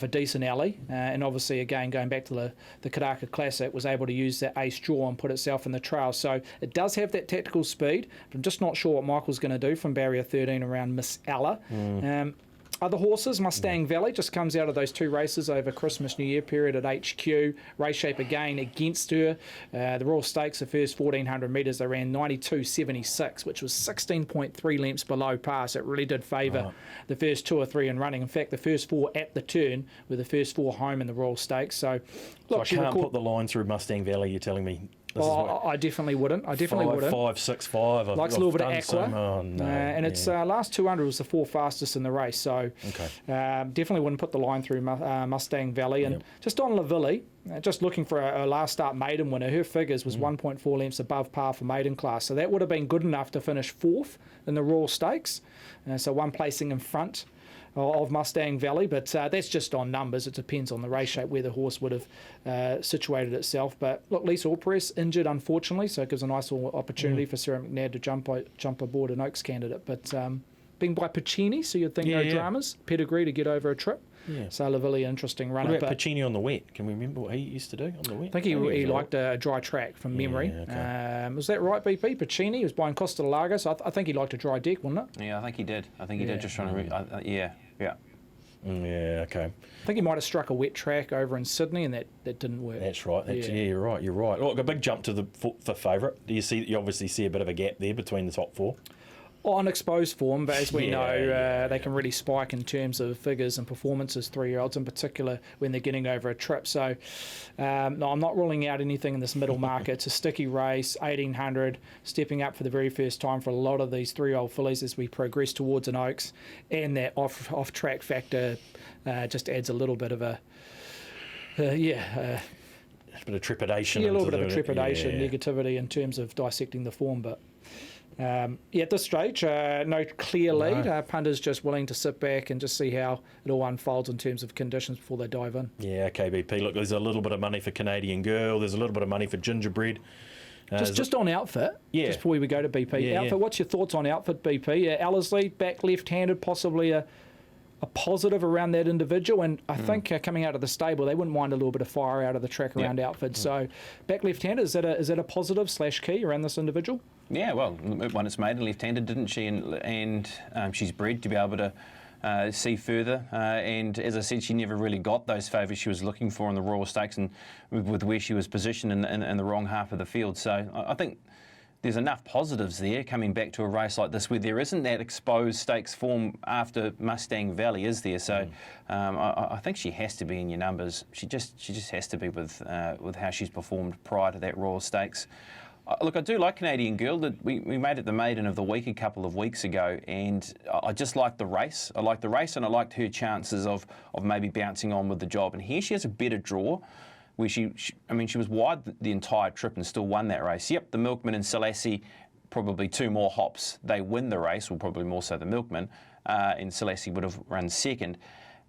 decent alley. And obviously, again, going back to the Karaka Classic, was able to use that ace draw and put itself in the trail. So it does have that tactical speed. But I'm just not sure what Michael's going to do from barrier 13 around Miss Ella. Other horses, Mustang Valley just comes out of those 2 races over Christmas, New Year period at HQ. Race shape again against her. The Royal Stakes, the first 1,400 metres, they ran 92.76, which was 16.3 lengths below par. So it really did favour the first 2 or 3 in running. In fact, the first 4 at the turn were the first 4 home in the Royal Stakes. So, look, so I can't put the line through Mustang Valley, you're telling me? I definitely wouldn't. I definitely wouldn't. 5, 6, 5. Likes a little bit of aqua. Some, and its last 200 was the 4 fastest in the race. So definitely wouldn't put the line through Mustang Valley. And just on Lavilli, just looking for a last start maiden winner, her figures was 1.4 lengths above par for maiden class. So that would have been good enough to finish 4th in the Royal Stakes. So 1 placing in front of Mustang Valley, but that's just on numbers. It depends on the race shape where the horse would have situated itself. But look, Lisa Allpress injured, unfortunately, so it gives a nice little opportunity for Sarah McNabb to jump aboard an Oaks candidate. But being by Puccini, so you'd think no dramas, pedigree to get over a trip. Yeah. So Lavilli, interesting runner. What about Puccini on the wet? Can we remember what he used to do on the wet? I think he liked a dry track from memory. Okay. Was that right, BP? Puccini, he was buying Costa del Lago, so I think he liked a dry deck, wasn't it? Yeah, I think he did. Just trying to... Yeah. Yeah, okay. I think he might have struck a wet track over in Sydney, and that didn't work. That's right. You're right. Look, a big jump to the favourite. Do you obviously see a bit of a gap there between the top 4? On exposed form, but as we know, they can really spike in terms of figures and performances, 3-year-olds in particular, when they're getting over a trip. So, no, I'm not ruling out anything in this middle market. It's a sticky race, 1,800, stepping up for the very first time for a lot of these 3-year-old fillies as we progress towards an Oaks, and that off-track factor just adds a little bit of a, a bit of trepidation. Yeah, a little bit of a trepidation, negativity in terms of dissecting the form, but... at this stage, no clear lead. Punters just willing to sit back and just see how it all unfolds in terms of conditions before they dive in. Yeah, KBP. Look, there's a little bit of money for Canadian Girl. There's a little bit of money for Gingerbread. Just on outfit, just before we go to BP. Outfit, what's your thoughts on outfit, BP? Ellerslie, back left-handed, possibly a positive around that individual, and I think coming out of the stable, they wouldn't mind a little bit of fire out of the track around outfit. So back left-handed, is that a positive / key around this individual? Yeah, well, when it's maiden left-handed, didn't she? And she's bred to be able to see further. And as I said, she never really got those favours she was looking for in the Royal Stakes, and with where she was positioned in the wrong half of the field. So I think there's enough positives there coming back to a race like this where there isn't that exposed stakes form after Mustang Valley, is there? So I think she has to be in your numbers. She just has to be with how she's performed prior to that Royal Stakes. Look, I do like Canadian Girl. We made it the maiden of the week a couple of weeks ago, and I just liked the race. I liked the race, and I liked her chances of maybe bouncing on with the job. And here she has a better draw, where she was wide the entire trip and still won that race. Yep, the Milkman and Selassie, probably 2 more hops, they win the race, or probably more so the Milkman, and Selassie would have run second.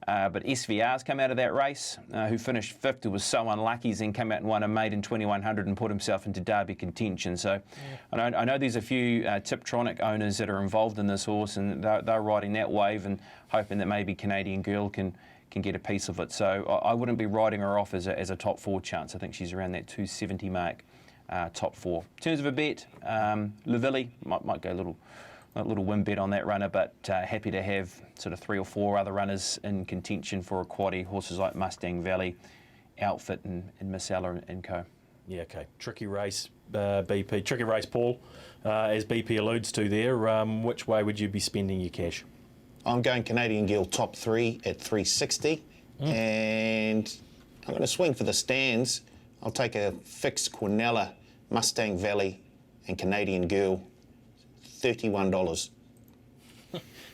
But SVR's come out of that race, who finished 5th, who was so unlucky, then came out and won a maiden 2100 and put himself into Derby contention. So I know there's a few Tiptronic owners that are involved in this horse, and they're riding that wave and hoping that maybe Canadian Girl can get a piece of it. So I wouldn't be writing her off as a top 4 chance. I think she's around that 270 mark, top 4. In terms of a bet, Lavilli might go a little win bet on that runner, but happy to have sort of 3 or 4 other runners in contention for a quaddie, horses like Mustang Valley, Outfit and Miss Ella and co. Yeah, okay. Tricky race, BP. Tricky race, Paul, as BP alludes to there. Which way would you be spending your cash? I'm going Canadian Girl top 3 at 360, and I'm going to swing for the stands. I'll take a fixed Quinella, Mustang Valley and Canadian Girl, $31.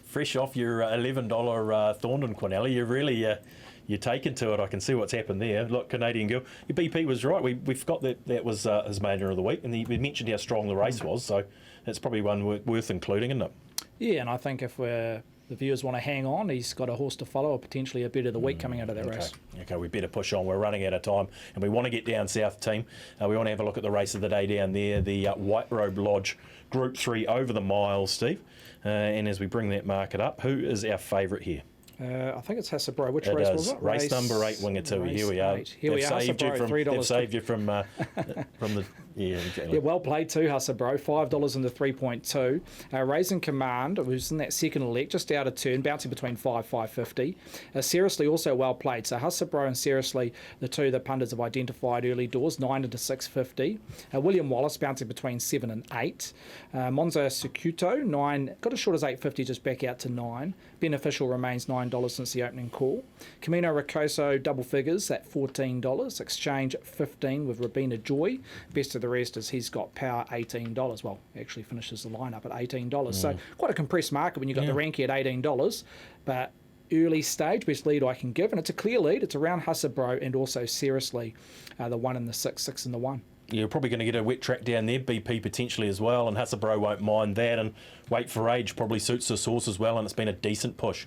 Fresh off your $11 Thorndon Quinella, you're taken to it. I can see what's happened there. Look, Canadian Girl, your BP was right. We forgot that was his maiden of the week, and we mentioned how strong the race was, so it's probably one worth including, isn't it? Yeah, and I think if the viewers want to hang on, he's got a horse to follow, or potentially a bet of the week coming out of that race. Okay, we better push on. We're running out of time, and we want to get down south, team. We want to have a look at the race of the day down there, the White Robe Lodge Group 3 over the miles, Steve. And as we bring that market up, who is our favourite here? I think it's Hasabro. Which race was it? Race number 8, Wingatui. Here we are. Here we are. They've saved you from the Yeah, exactly. Yeah, well played too, Husabro. $5 into 3.2. Raising Command, who's in that second leg, just out of turn, bouncing between 5.50. Seriously, also well played. So Husabro and Seriously, the two that punters have identified early doors, 9 into 6.50. William Wallace bouncing between 7 and 8. Monza Secuto, 9, got as short as 8.50, just back out to 9. Beneficial remains $9 since the opening call. Camino Rocoso, double figures at $14. Exchange 15 with Rabina Joy. Best of the rest is He's Got Power, $18. Well, actually finishes the lineup at $18. So quite a compressed market when you've got the Ranky at $18. But early stage, best lead I can give. And it's a clear lead. It's around Husabro and also Seriously, the 1 and the 6, 6 and the 1. You're probably going to get a wet track down there, BP potentially as well, and Husabro won't mind that, and Wait for Age probably suits the source as well, and it's been a decent push.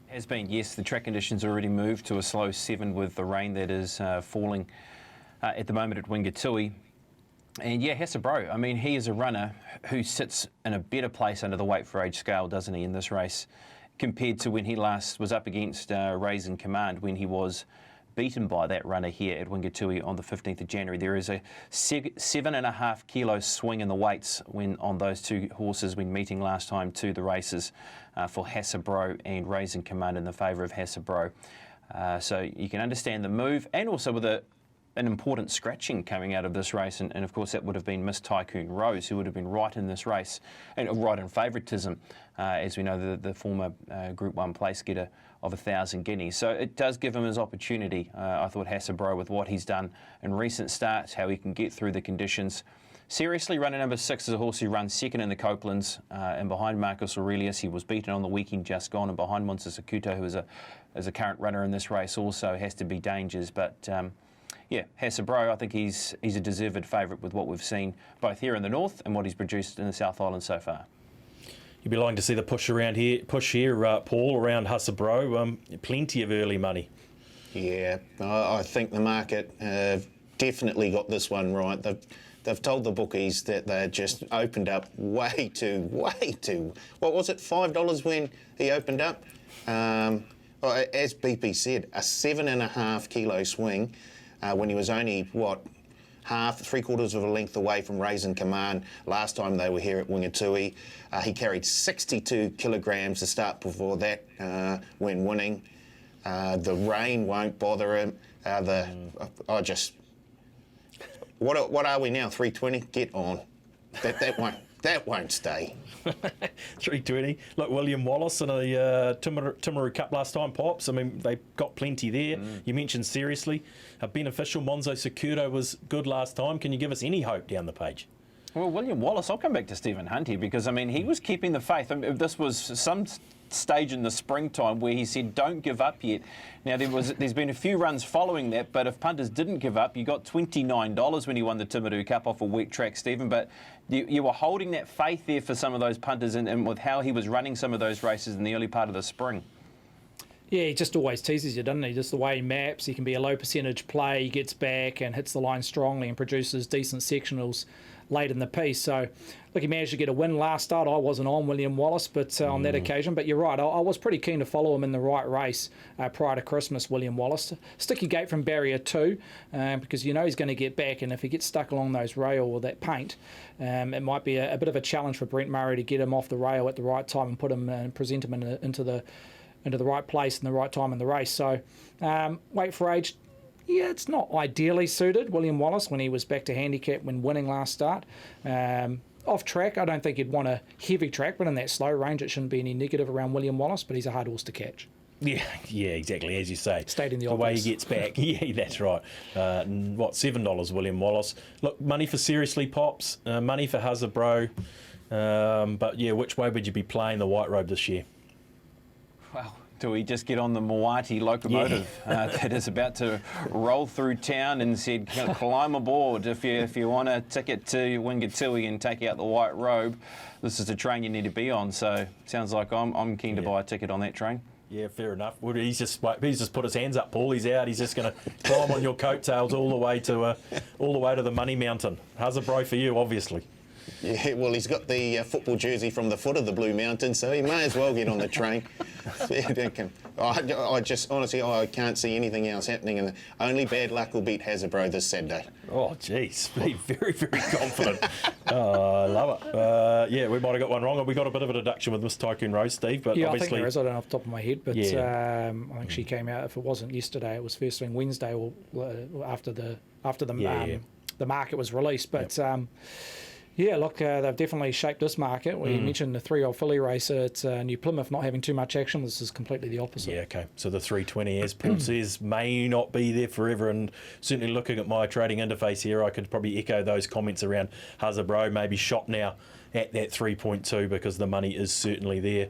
Has been, yes. The track conditions already moved to a slow 7 with the rain that is falling at the moment at Wingatui. And yeah, Husabro, I mean, he is a runner who sits in a better place under the Wait for Age scale, doesn't he, in this race, compared to when he last was up against Raising Command, when he was beaten by that runner here at Wingatui on the 15th of January. There is a 7.5 kilo swing in the weights when on those two horses when meeting last time to the races for Husabro and Raising Command in the favour of Husabro. So you can understand the move, and also with an important scratching coming out of this race, and of course that would have been Miss Tycoon Rose, who would have been right in this race, and right in favouritism, as we know, the former Group 1 place getter of 1,000 guineas. So it does give him his opportunity. I thought Husabro, with what he's done in recent starts, how he can get through the conditions. Seriously, runner number 6 is a horse who runs second in the Copelands, and behind Marcus Aurelius. He was beaten on the weekend just gone, and behind Monza Secuto, who is a current runner in this race, also has to be dangers. But yeah, Husabro, I think he's a deserved favourite with what we've seen both here in the north and what he's produced in the South Island so far. You'd be liking to see the push here, Paul, around Husabro. Plenty of early money. Yeah, I think the market definitely got this one right. They've told the bookies that they just opened up way too. What was it, $5 when he opened up? As BP said, a 7.5 kilo swing when he was only, three-quarters of a length away from Raising Command last time they were here at Wingatui. He carried 62 kilograms to start before that when winning. The rain won't bother him. What are we now, 320? Get on. That won't stay. 320. Look, William Wallace in a Timaru Cup last time, Pops. I mean, they got plenty there. You mentioned Seriously. A Beneficial Monzo Secuto was good last time. Can you give us any hope down the page? Well, William Wallace, I'll come back to Stephen Hunt here, because, I mean, he was keeping the faith. I mean, this was some stage in the springtime where he said, don't give up yet. Now, there's been a few runs following that, but if punters didn't give up, you got $29 when he won the Timaru Cup off a wet track, Stephen, but you were holding that faith there for some of those punters and with how he was running some of those races in the early part of the spring. Yeah, he just always teases you, doesn't he? Just the way he maps, he can be a low percentage play, he gets back and hits the line strongly and produces decent sectionals late in the piece. So, look, he managed to get a win last start. I wasn't on William Wallace, but on that occasion. But you're right, I was pretty keen to follow him in the right race prior to Christmas, William Wallace. Sticky gate from barrier 2, because you know he's going to get back, and if he gets stuck along those rail or that paint, it might be a bit of a challenge for Brent Murray to get him off the rail at the right time and put him and present him into the right place and the right time in the race. So, Wait for Age. Yeah, it's not ideally suited, William Wallace, when he was back to handicap when winning last start. Off track, I don't think he'd want a heavy track, but in that slow range, it shouldn't be any negative around William Wallace, but he's a hard horse to catch. Yeah, exactly, as you say. Stating the way obvious. he gets back. Yeah, that's right. $7, William Wallace. Look, money for Seriously, Pops, money for Husabro. But yeah, which way would you be playing the White Robe this year? Well, do we just get on the Moati locomotive that is about to roll through town and said, climb aboard if you want a ticket to Wingatui and take out the White Robe? This is the train you need to be on. So sounds like I'm keen to buy a ticket on that train. Yeah, fair enough. Well, he's just put his hands up, Paul. He's out. He's just going to climb on your coattails all the way to the Money Mountain. Husabro for you, obviously. Yeah, well, he's got the football jersey from the foot of the Blue Mountain, so he may as well get on the train. I just, honestly, I can't see anything else happening, and only bad luck will beat Hasbro this Saturday. Oh, geez, be very, very confident. I love it. Yeah, we might have got one wrong. We got a bit of a deduction with Miss Tycoon Rose, Steve, but yeah, obviously... I think there is. I don't know off the top of my head, but I think she came out, if it wasn't yesterday, it was first thing Wednesday or after the market was released. But yeah, look, they've definitely shaped this market. We mentioned the 3-year-old filly race at New Plymouth not having too much action. This is completely the opposite. Yeah, okay. So the 320, as Paul says, may not be there forever. And certainly looking at my trading interface here, I could probably echo those comments around Hasbro, maybe shop now at that 3.2 because the money is certainly there.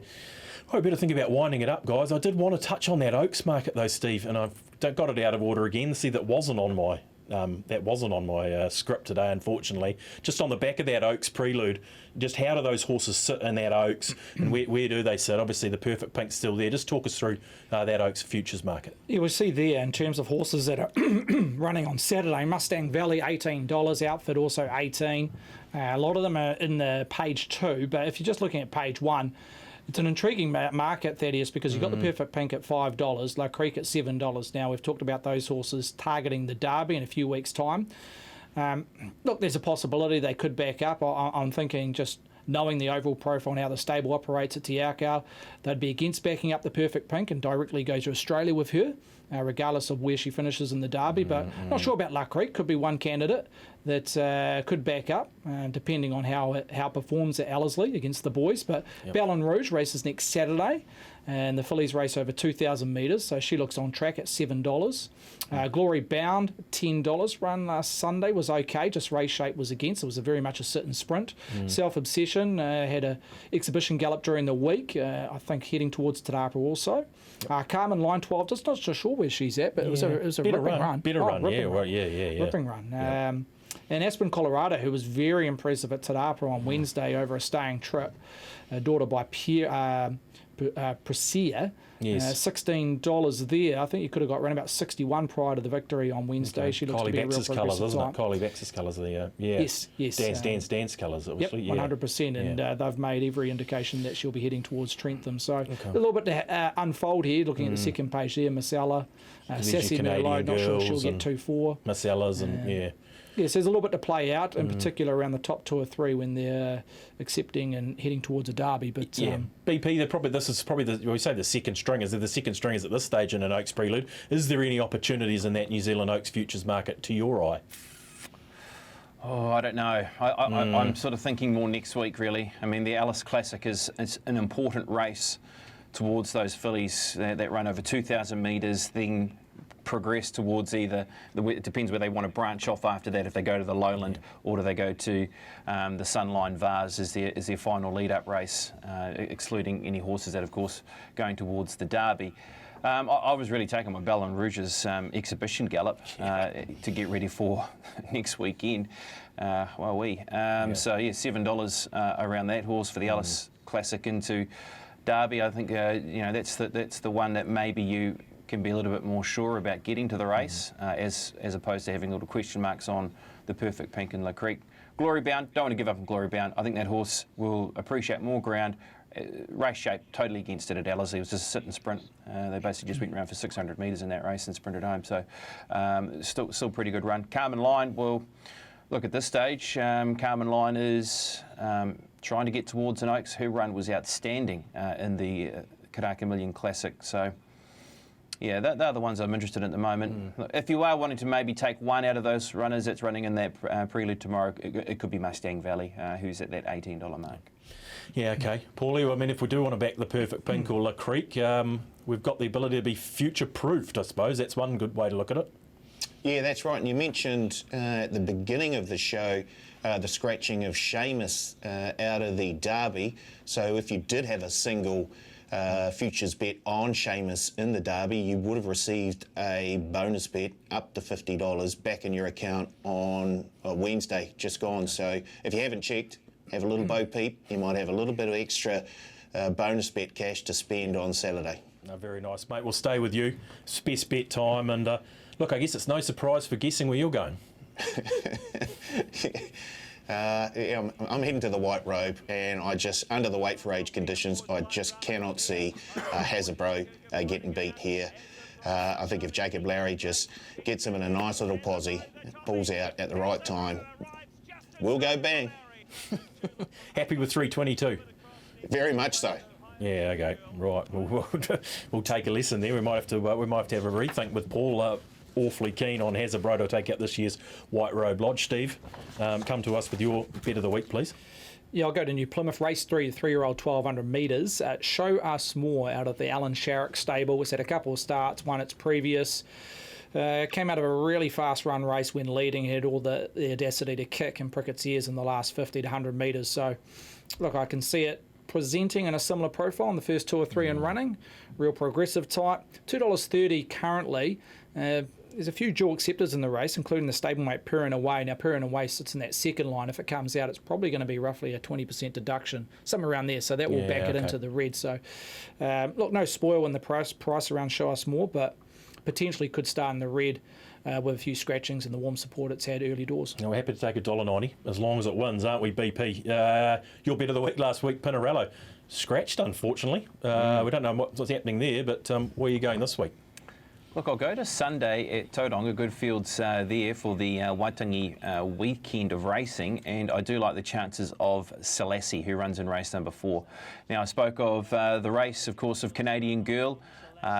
I better think about winding it up, guys. I did want to touch on that Oaks market, though, Steve, and I've got it out of order again. See, that wasn't on my script today, unfortunately. Just on the back of that Oaks prelude, just how do those horses sit in that Oaks, and where do they sit? Obviously, the Perfect Pink's still there. Just talk us through that Oaks futures market. Yeah, we'll see there in terms of horses that are running on Saturday. Mustang Valley, $18. Outfit also $18. A lot of them are in the page 2, but if you're just looking at page 1, it's an intriguing market, Thaddeus, because you've got the Perfect Pink at $5, La Creek at $7. Now, we've talked about those horses targeting the Derby in a few weeks' time. Look, there's a possibility they could back up. I'm thinking just knowing the overall profile and how the stable operates at Te Akau, they'd be against backing up the Perfect Pink and directly go to Australia with her, regardless of where she finishes in the Derby. But not sure about La Creek. Could be one candidate that could back up, depending on how it performs at Ellerslie against the boys. But Ballon Rouge races next Saturday, and the fillies race over 2,000 metres, so she looks on track at $7. Glory Bound, $10. Run last Sunday was okay, just race shape was against. It was very much a sit and sprint. Self Obsession had a exhibition gallop during the week, I think heading towards Te Rapa also. Carmen Line 12, just not so sure where she's at, but it was a ripping run. Ripping run. And Aspen, Colorado, who was very impressive at Te Rapa on Wednesday over a staying trip, daughter by Presea, $16 there. I think you could have got around about 61 prior to the victory on Wednesday. Okay. She looks to be a real progressive type. Kylie Bax's colours there. Yes. Dance colours. Yep, 100%. And they've made every indication that she'll be heading towards Trentham. So a little bit to unfold here, looking at the second page there. Marcella, Sassy Merlot, not sure she'll get 2-4. Marcella's Yes, there's a little bit to play out, in particular around the top 2 or 3 when they're accepting and heading towards a derby. But BP, this is probably we say the second stringers. They're the second stringers at this stage in an Oaks prelude. Is there any opportunities in that New Zealand Oaks futures market to your eye? Oh, I don't know. I'm sort of thinking more next week, really. I mean, the Alice Classic is an important race towards those fillies that run over 2,000 metres, then progress towards either, it depends where they want to branch off after that, if they go to the Lowland or do they go to the Sunline Vase as their final lead-up race, excluding any horses that, of course, going towards the Derby. I was really taking my Ballon Rouge's exhibition gallop to get ready for next weekend. So $7 around that horse for the Alice Classic into Derby. I think that's the one that maybe you can be a little bit more sure about getting to the race, as opposed to having little question marks on the Perfect Pink and La Creek. Glory Bound, don't want to give up on Glory Bound. I think that horse will appreciate more ground. Race shape, totally against it at Ellerslie. It was just a sit and sprint. They basically just went around for 600 metres in that race and sprinted home. So still pretty good run. Carmen Line, well, look, at this stage, Carmen Line is trying to get towards an Oaks. Her run was outstanding in the Karaka Million Classic. So yeah, they're the ones I'm interested in at the moment. If you are wanting to maybe take one out of those runners that's running in that prelude tomorrow, it could be Mustang Valley, who's at that $18 mark. Yeah, okay. Paulie, I mean, if we do want to back the Perfect Pink or La Creek, we've got the ability to be future-proofed, I suppose. That's one good way to look at it. Yeah, that's right. And you mentioned at the beginning of the show the scratching of Seamus out of the Derby. So if you did have a single futures bet on Seamus in the Derby, you would have received a bonus bet up to $50 back in your account on Wednesday, just gone. So if you haven't checked, have a little bo peep. You might have a little bit of extra bonus bet cash to spend on Saturday. Very nice, mate. We'll stay with you. It's best bet time. And look, I guess it's no surprise for guessing where you're going. I'm heading to the White Robe, and under the weight for age conditions, I just cannot see Hasbro getting beat here. I think if Jacob Lowry just gets him in a nice little posse, pulls out at the right time, we'll go bang. Happy with 322? Very much so. Yeah, okay, right. We'll take a lesson there. We might have to have a rethink with Paul. Awfully keen on Hasbro to take out this year's White Robe Lodge. Steve, come to us with your bet of the week, please. Yeah, I'll go to New Plymouth, race 3, the 3-year-old 1,200 metres. Show Us More out of the Alan Sharrock stable. It's had a couple of starts, won its previous. Came out of a really fast run race when leading, had all the audacity to kick and prick its ears in the last 50 to 100 metres. So, look, I can see it presenting in a similar profile in the first 2 or 3 in running. Real progressive type. $2.30 currently. There's a few dual acceptors in the race, including the stablemate Perrin Away. Now, Perrin Away sits in that second line. If it comes out, it's probably going to be roughly a 20% deduction, somewhere around there. So that will back it into the red. So, look, no spoil in the price around Show Us More, but potentially could start in the red with a few scratchings and the warm support it's had early doors. Now, we're happy to take $1.90 as long as it wins, aren't we, BP? Your bet of the week last week, Pinarello, scratched, unfortunately. We don't know what's happening there, but where are you going this week? Look, I'll go to Sunday at Tauranga, good fields there for the Waitangi weekend of racing, and I do like the chances of Selassie, who runs in race number 4. Now, I spoke of the race, of course, of Canadian Girl,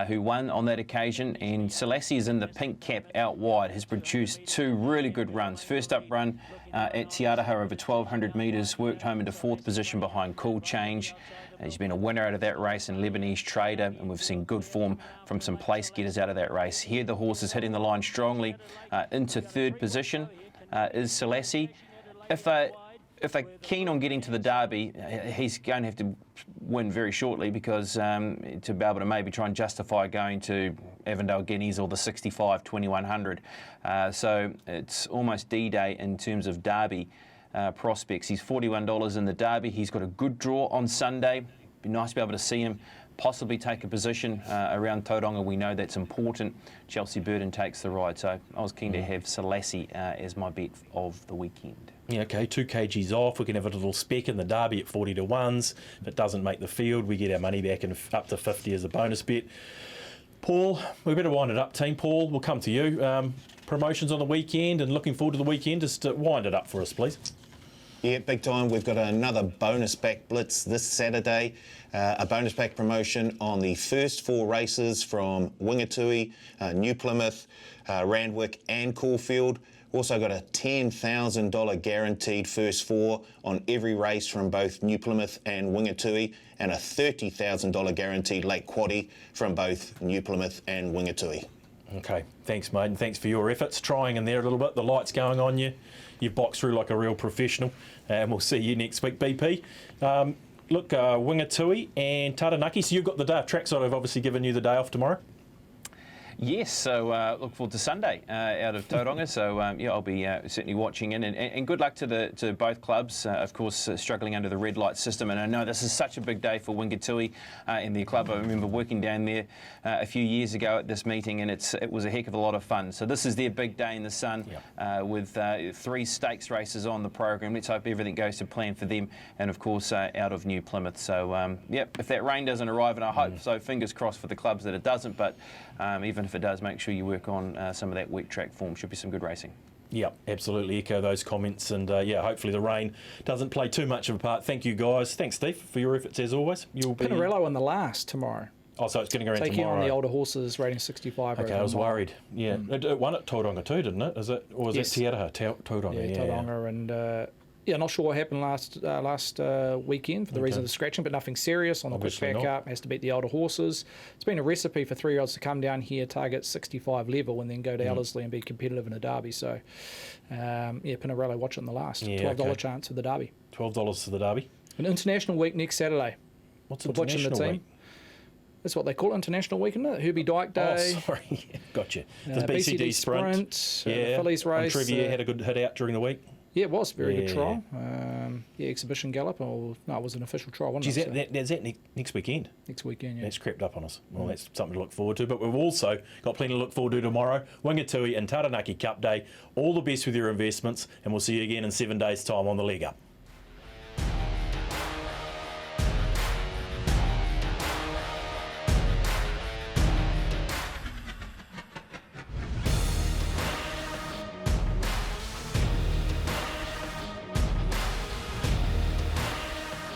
who won on that occasion, and Selassie is in the pink cap out wide, has produced 2 really good runs. First up run at Te Araha over 1,200 metres, worked home into 4th position behind Cool Change. He's been a winner out of that race in Lebanese Trader, and we've seen good form from some place getters out of that race. Here the horse is hitting the line strongly into 3rd position is Selassie. If they're keen on getting to the Derby, he's going to have to win very shortly, because to be able to maybe try and justify going to Avondale Guineas or the 65 2100. So it's almost D-Day in terms of Derby prospects. He's $41 in the Derby. He's got a good draw on Sunday. Be nice to be able to see him possibly take a position around Tauranga. We know that's important. Chelsea Burden takes the ride. So I was keen to have Selassie as my bet of the weekend. Yeah, okay, 2 kgs off. We can have a little spec in the Derby at 40 to 1s. If it doesn't make the field, we get our money back and up to 50 as a bonus bet. Paul, we better wind it up, team. Paul, we'll come to you. Promotions on the weekend and looking forward to the weekend. Just wind it up for us, please. Yeah, big time. We've got another bonus back blitz this Saturday. A bonus back promotion on the first 4 races from Wingatui, New Plymouth, Randwick and Caulfield. Also got a $10,000 guaranteed first 4 on every race from both New Plymouth and Wingatui, and a $30,000 guaranteed late quaddie from both New Plymouth and Wingatui. Okay, thanks, mate, and thanks for your efforts. Trying in there a little bit. The light's going on you. You've boxed through like a real professional, and we'll see you next week, BP. Look, Wingatui and Taranaki. So you've got the day of trackside. I've obviously given you the day off tomorrow. Yes, so look forward to Sunday out of Tauranga. So yeah, I'll be certainly watching in, and good luck to both clubs. Of course, struggling under the red light system, and I know this is such a big day for Wingatui in their club. I remember working down there a few years ago at this meeting, and it was a heck of a lot of fun. So this is their big day in the sun, with 3 stakes races on the program. Let's hope everything goes to plan for them, and of course out of New Plymouth. So yep, if that rain doesn't arrive, and I hope so, fingers crossed for the clubs that it doesn't, but even if it does, make sure you work on some of that wet track form. Should be some good racing. Yeah, absolutely echo those comments, and yeah, hopefully the rain doesn't play too much of a part. Thank you, guys. Thanks, Steve, for your efforts as always. You'll be Pinarello in the last tomorrow. Oh, so it's getting around Taking tomorrow. on the older horses, rating 65. Okay, I was worried. Yeah, it won at Tauranga too, didn't it? Is it, or was it Te Araha? Tauranga, yeah, Tauranga, and yeah, not sure what happened last weekend for the reason of the scratching, but nothing serious on the quick back up. Has to beat the older horses. It's been a recipe for 3-year-olds to come down here, target 65 level, and then go to Ellerslie and be competitive in a derby. So, yeah, Pinarello watch it in the last. $12 chance for the derby. $12 for the derby. An international week next Saturday. What's for watching the team? Week? That's what they call it, International Week, isn't it? Herbie Dyke Day. Oh, sorry. Yeah, gotcha. The BCD Sprint. Yeah. The Phillies race. Trivia had a good hit out during the week. Yeah, it was a very good trial. Exhibition gallop. No, it was an official trial, wasn't it? That's that next weekend. Next weekend, yeah. That's crept up on us. Well, that's something to look forward to. But we've also got plenty to look forward to tomorrow. WINGATUI and Taranaki Cup Day. All the best with your investments, and we'll see you again in 7 days' time on the Leg Up.